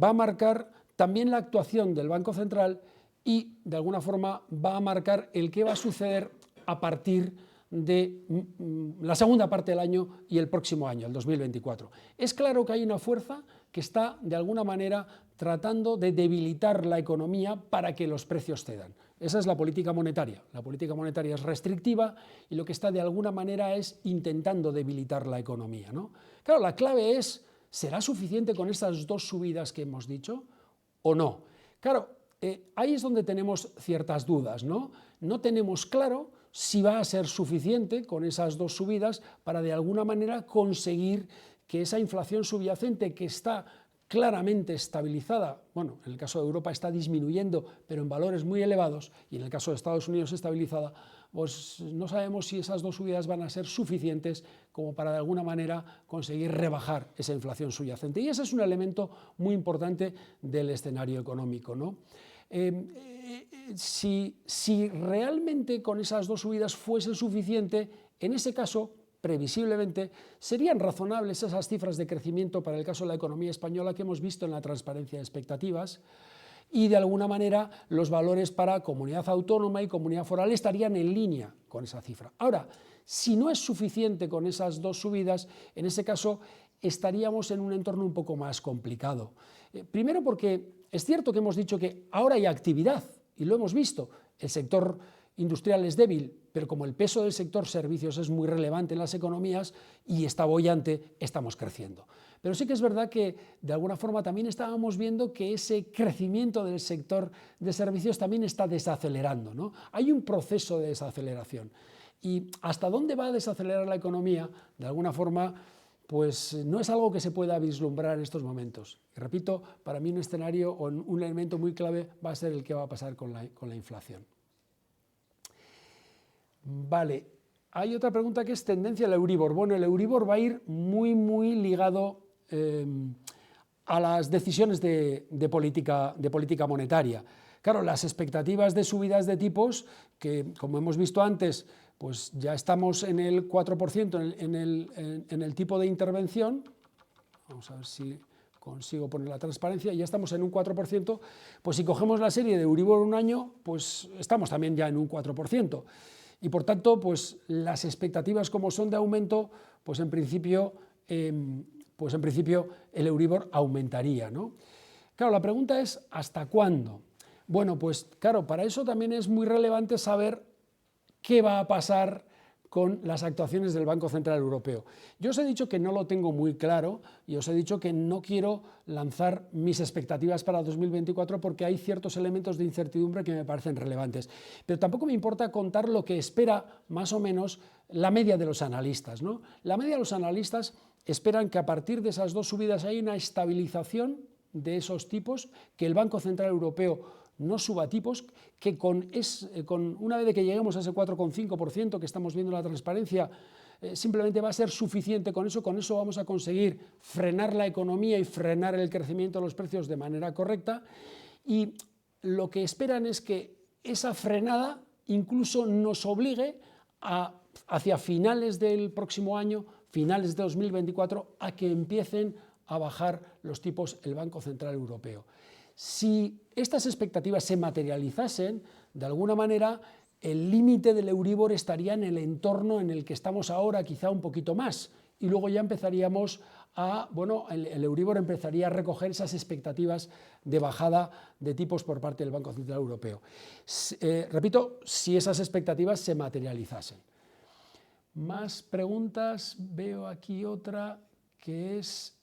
va a marcar también la actuación del Banco Central, y de alguna forma va a marcar el qué va a suceder a partir de la segunda parte del año y el próximo año, el 2024. Es claro que hay una fuerza que está de alguna manera tratando de debilitar la economía para que los precios cedan. Esa es la política monetaria. La política monetaria es restrictiva y lo que está de alguna manera es intentando debilitar la economía, ¿no? Claro, la clave es: ¿será suficiente con estas 2 subidas que hemos dicho o no? Claro, ahí es donde tenemos ciertas dudas, ¿no? No tenemos claro si va a ser suficiente con esas 2 subidas para de alguna manera conseguir que esa inflación subyacente, que está claramente estabilizada, bueno, en el caso de Europa está disminuyendo, pero en valores muy elevados, y en el caso de Estados Unidos estabilizada, pues no sabemos si esas dos subidas van a ser suficientes como para de alguna manera conseguir rebajar esa inflación subyacente. Y ese es un elemento muy importante del escenario económico, ¿no? Si realmente con esas dos subidas fuese suficiente, en ese caso, previsiblemente, serían razonables esas cifras de crecimiento para el caso de la economía española que hemos visto en la transparencia de expectativas, y de alguna manera los valores para comunidad autónoma y comunidad foral estarían en línea con esa cifra. Ahora, si no es suficiente con esas dos subidas, en ese caso estaríamos en un entorno un poco más complicado. Primero porque es cierto que hemos dicho que ahora hay actividad, y lo hemos visto, el sector industrial es débil, pero como el peso del sector servicios es muy relevante en las economías y está boyante, estamos creciendo. Pero sí que es verdad que de alguna forma también estábamos viendo que ese crecimiento del sector de servicios también está desacelerando, ¿no? Hay un proceso de desaceleración. Y hasta dónde va a desacelerar la economía, de alguna forma, pues no es algo que se pueda vislumbrar en estos momentos. Y repito, para mí un escenario o un elemento muy clave va a ser el que va a pasar con la inflación. Vale, hay otra pregunta que es tendencia al Euribor. Bueno, el Euribor va a ir muy ligado a las decisiones de política monetaria. Claro, las expectativas de subidas de tipos, que como hemos visto antes, pues ya estamos en el 4% en el tipo de intervención. Vamos a ver si consigo poner la transparencia, ya estamos en un 4%, pues si cogemos la serie de Euribor un año, pues estamos también ya en un 4%. Y por tanto, pues las expectativas como son de aumento, pues en principio el Euribor aumentaría, ¿no? Claro, la pregunta es ¿hasta cuándo? Bueno, pues claro, para eso también es muy relevante saber qué va a pasar con las actuaciones del Banco Central Europeo. Yo os he dicho que no lo tengo muy claro y os he dicho que no quiero lanzar mis expectativas para 2024 porque hay ciertos elementos de incertidumbre que me parecen relevantes. Pero tampoco me importa contar lo que espera más o menos la media de los analistas, ¿no? La media de los analistas esperan que a partir de esas dos subidas hay una estabilización de esos tipos, que el Banco Central Europeo no suba tipos, que una vez que lleguemos a ese 4,5% que estamos viendo en la transparencia, simplemente va a ser suficiente con eso vamos a conseguir frenar la economía y frenar el crecimiento de los precios de manera correcta, y lo que esperan es que esa frenada incluso nos obligue hacia finales del próximo año, finales de 2024, a que empiecen a bajar los tipos el Banco Central Europeo. Si estas expectativas se materializasen, de alguna manera el límite del Euribor estaría en el entorno en el que estamos ahora, quizá un poquito más, y luego ya empezaríamos el Euribor empezaría a recoger esas expectativas de bajada de tipos por parte del Banco Central Europeo. Repito, si esas expectativas se materializasen. Más preguntas, veo aquí otra que es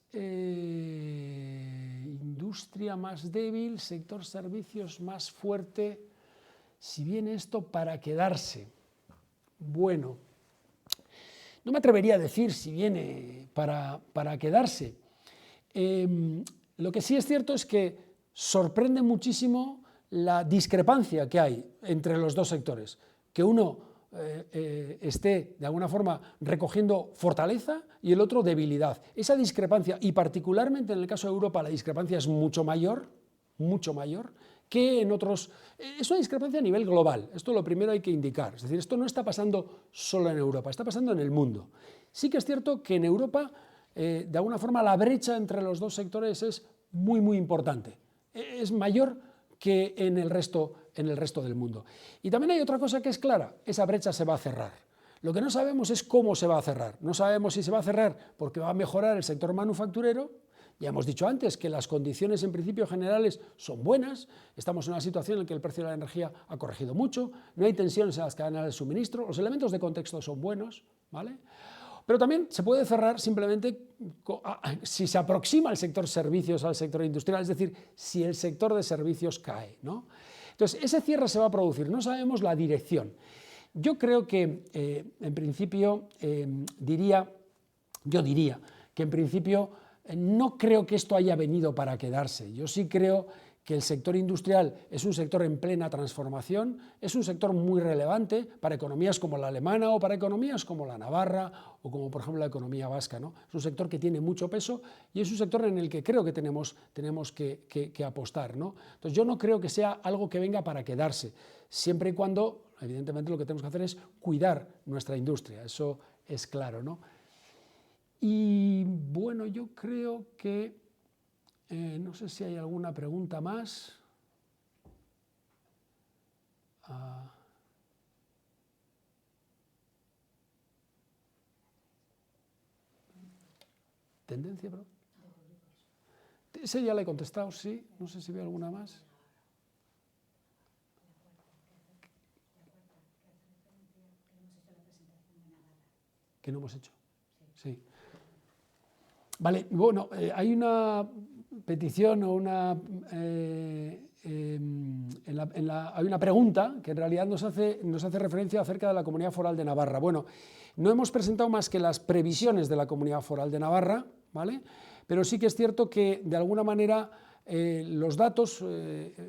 industria más débil, sector servicios más fuerte, si viene esto para quedarse. Bueno, no me atrevería a decir si viene para quedarse. Lo que sí es cierto es que sorprende muchísimo la discrepancia que hay entre los dos sectores, que uno esté de alguna forma recogiendo fortaleza y el otro debilidad. Esa discrepancia, y particularmente en el caso de Europa la discrepancia es mucho mayor que en otros. Es una discrepancia a nivel global, esto lo primero hay que indicar, es decir, esto no está pasando solo en Europa, está pasando en el mundo. Sí que es cierto que en Europa, de alguna forma, la brecha entre los dos sectores es muy importante, es mayor que en el resto del mundo. Y también hay otra cosa que es clara, esa brecha se va a cerrar. Lo que no sabemos es cómo se va a cerrar. No sabemos si se va a cerrar porque va a mejorar el sector manufacturero. Ya hemos dicho antes que las condiciones en principio generales son buenas, estamos en una situación en la que el precio de la energía ha corregido mucho, no hay tensiones en las cadenas de suministro, los elementos de contexto son buenos, ¿vale? Pero también se puede cerrar simplemente si se aproxima el sector servicios al sector industrial, es decir, si el sector de servicios cae, ¿no? Entonces, ese cierre se va a producir, no sabemos la dirección. Yo creo que, en principio, yo diría que en principio no creo que esto haya venido para quedarse. Yo sí creo que el sector industrial es un sector en plena transformación, es un sector muy relevante para economías como la alemana o para economías como la navarra o como por ejemplo la economía vasca, ¿no? Es un sector que tiene mucho peso y es un sector en el que creo que tenemos que apostar, ¿no? Entonces yo no creo que sea algo que venga para quedarse, siempre y cuando, evidentemente, lo que tenemos que hacer es cuidar nuestra industria, eso es claro, ¿no? Y bueno, yo creo que no sé si hay alguna pregunta más. ¿Tendencia, bro? Ese ya le he contestado, sí. No sé si veo alguna más. ¿Qué no hemos hecho? Sí. Vale, bueno, hay una petición o una, hay una pregunta que en realidad nos hace referencia acerca de la Comunidad Foral de Navarra. Bueno, no hemos presentado más que las previsiones de la Comunidad Foral de Navarra, ¿vale? Pero sí que es cierto que de alguna manera los datos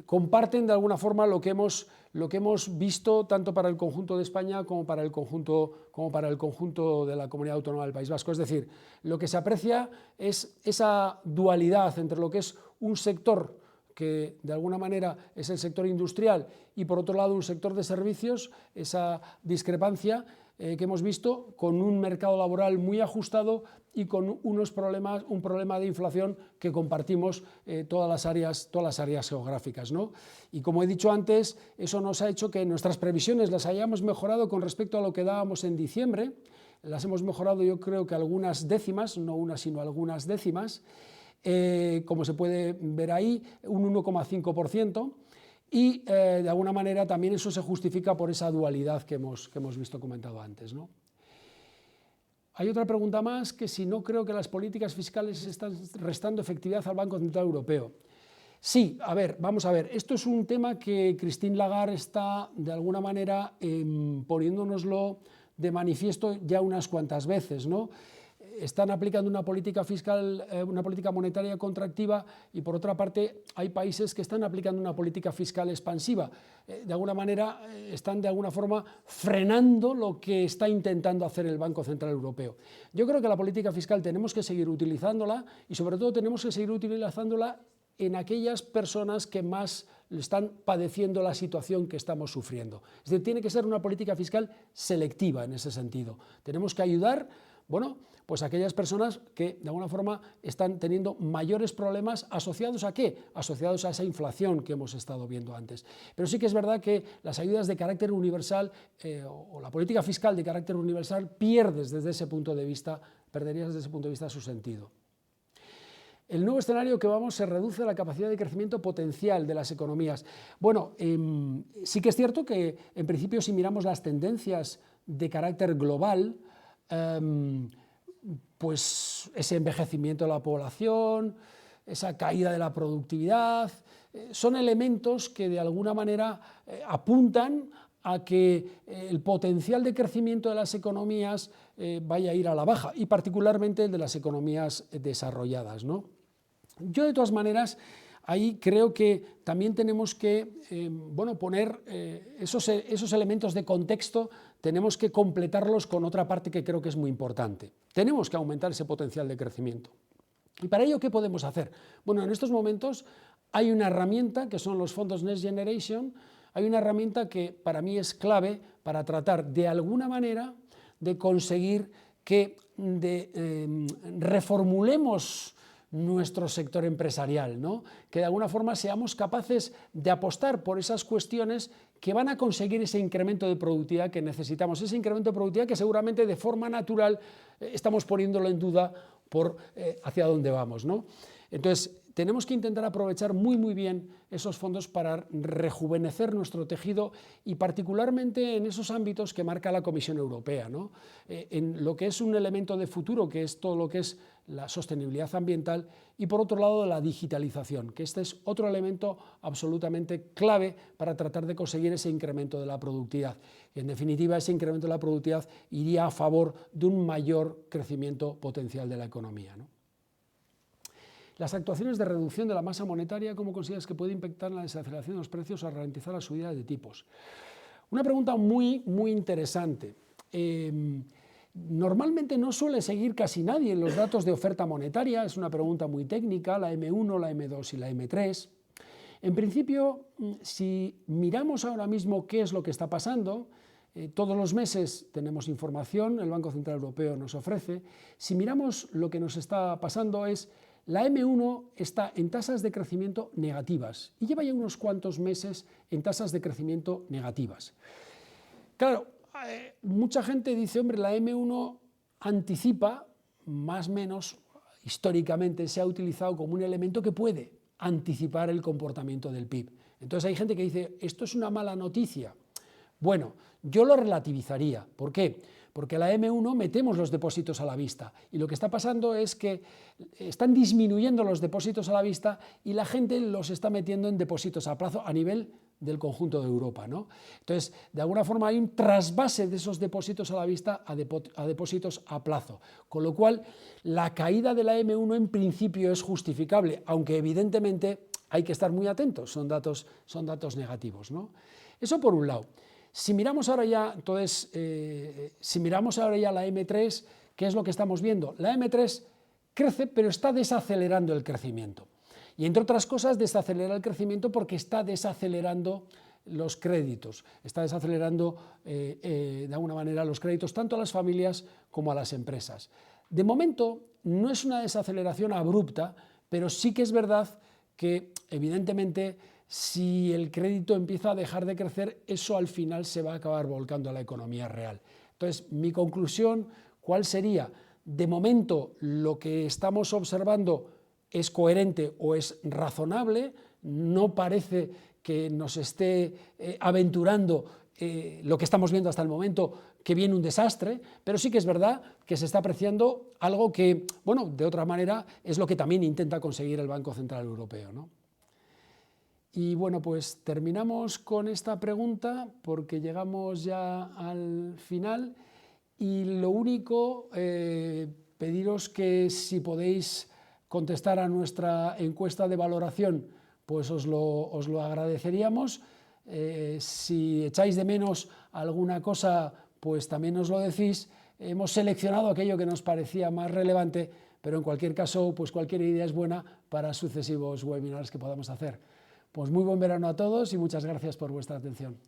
comparten de alguna forma lo que hemos visto tanto para el conjunto de España como para el conjunto de la Comunidad Autónoma del País Vasco. Es decir, lo que se aprecia es esa dualidad entre lo que es un sector que de alguna manera es el sector industrial y por otro lado un sector de servicios, esa discrepancia que hemos visto con un mercado laboral muy ajustado y con un problema de inflación que compartimos todas las áreas geográficas, ¿no? Y como he dicho antes, eso nos ha hecho que nuestras previsiones las hayamos mejorado con respecto a lo que dábamos en diciembre, las hemos mejorado yo creo que algunas décimas, no unas sino algunas décimas, como se puede ver ahí, un 1,5%. Y de alguna manera también eso se justifica por esa dualidad que hemos visto comentado antes, ¿no? Hay otra pregunta más, que si no creo que las políticas fiscales están restando efectividad al Banco Central Europeo. Sí, a ver, vamos a ver, esto es un tema que Christine Lagarde está de alguna manera poniéndonoslo de manifiesto ya unas cuantas veces, ¿no? Están aplicando una política fiscal, una política monetaria contractiva y por otra parte hay países que están aplicando una política fiscal expansiva. De alguna manera están de alguna forma frenando lo que está intentando hacer el Banco Central Europeo. Yo creo que la política fiscal tenemos que seguir utilizándola y sobre todo tenemos que seguir utilizándola en aquellas personas que más están padeciendo la situación que estamos sufriendo. Es decir, tiene que ser una política fiscal selectiva en ese sentido. Tenemos que ayudar, bueno, pues aquellas personas que de alguna forma están teniendo mayores problemas asociados ¿a qué? Asociados a esa inflación que hemos estado viendo antes. Pero sí que es verdad que las ayudas de carácter universal o la política fiscal de carácter universal perdería desde ese punto de vista su sentido. El nuevo escenario que vamos se reduce la capacidad de crecimiento potencial de las economías. Bueno, sí que es cierto que en principio si miramos las tendencias de carácter global, pues ese envejecimiento de la población, esa caída de la productividad, son elementos que de alguna manera apuntan a que el potencial de crecimiento de las economías vaya a ir a la baja, y particularmente el de las economías desarrolladas, ¿no? Yo, de todas maneras, ahí creo que también tenemos que poner esos elementos de contexto, tenemos que completarlos con otra parte que creo que es muy importante. Tenemos que aumentar ese potencial de crecimiento. ¿Y para ello qué podemos hacer? Bueno, en estos momentos hay una herramienta que son los fondos Next Generation, hay una herramienta que para mí es clave para tratar de alguna manera de conseguir que reformulemos nuestro sector empresarial, ¿no? Que de alguna forma seamos capaces de apostar por esas cuestiones que van a conseguir ese incremento de productividad que necesitamos, ese incremento de productividad que seguramente de forma natural estamos poniéndolo en duda por hacia dónde vamos, ¿no? Entonces, tenemos que intentar aprovechar muy bien esos fondos para rejuvenecer nuestro tejido y particularmente en esos ámbitos que marca la Comisión Europea, ¿no? En lo que es un elemento de futuro, que es todo lo que es la sostenibilidad ambiental, y por otro lado la digitalización, que este es otro elemento absolutamente clave para tratar de conseguir ese incremento de la productividad. Y en definitiva, ese incremento de la productividad iría a favor de un mayor crecimiento potencial de la economía, ¿no? Las actuaciones de reducción de la masa monetaria, ¿cómo consideras que puede impactar en la desaceleración de los precios al ralentizar la subida de tipos? Una pregunta muy interesante. Normalmente no suele seguir casi nadie en los datos de oferta monetaria, es una pregunta muy técnica, la M1, la M2 y la M3. En principio, si miramos ahora mismo qué es lo que está pasando, todos los meses tenemos información, el Banco Central Europeo nos ofrece. Si miramos lo que nos está pasando es, la M1 está en tasas de crecimiento negativas y lleva ya unos cuantos meses en tasas de crecimiento negativas. Claro, mucha gente dice, hombre, la M1 anticipa, más o menos, históricamente se ha utilizado como un elemento que puede anticipar el comportamiento del PIB. Entonces hay gente que dice, esto es una mala noticia. Bueno, yo lo relativizaría. ¿Por qué? Porque la M1 metemos los depósitos a la vista y lo que está pasando es que están disminuyendo los depósitos a la vista y la gente los está metiendo en depósitos a plazo a nivel del conjunto de Europa, ¿no? Entonces, de alguna forma hay un trasvase de esos depósitos a la vista a depósitos a plazo, con lo cual la caída de la M1 en principio es justificable, aunque evidentemente hay que estar muy atentos, son datos negativos, ¿no? Eso por un lado. Si miramos ahora ya, entonces, si miramos ahora ya la M3, ¿qué es lo que estamos viendo? La M3 crece, pero está desacelerando el crecimiento. Y entre otras cosas, desacelera el crecimiento porque está desacelerando los créditos, está desacelerando de alguna manera los créditos tanto a las familias como a las empresas. De momento, no es una desaceleración abrupta, pero sí que es verdad que, evidentemente, si el crédito empieza a dejar de crecer, eso al final se va a acabar volcando a la economía real. Entonces, mi conclusión, ¿cuál sería? De momento, lo que estamos observando es coherente o es razonable, no parece que nos esté aventurando lo que estamos viendo hasta el momento, que viene un desastre, pero sí que es verdad que se está apreciando algo que, bueno, de otra manera es lo que también intenta conseguir el Banco Central Europeo, ¿no? Y bueno, pues terminamos con esta pregunta porque llegamos ya al final y lo único, pediros que si podéis contestar a nuestra encuesta de valoración, pues os lo agradeceríamos. Si echáis de menos alguna cosa, pues también nos lo decís. Hemos seleccionado aquello que nos parecía más relevante, pero en cualquier caso, pues cualquier idea es buena para sucesivos webinars que podamos hacer. Pues muy buen verano a todos y muchas gracias por vuestra atención.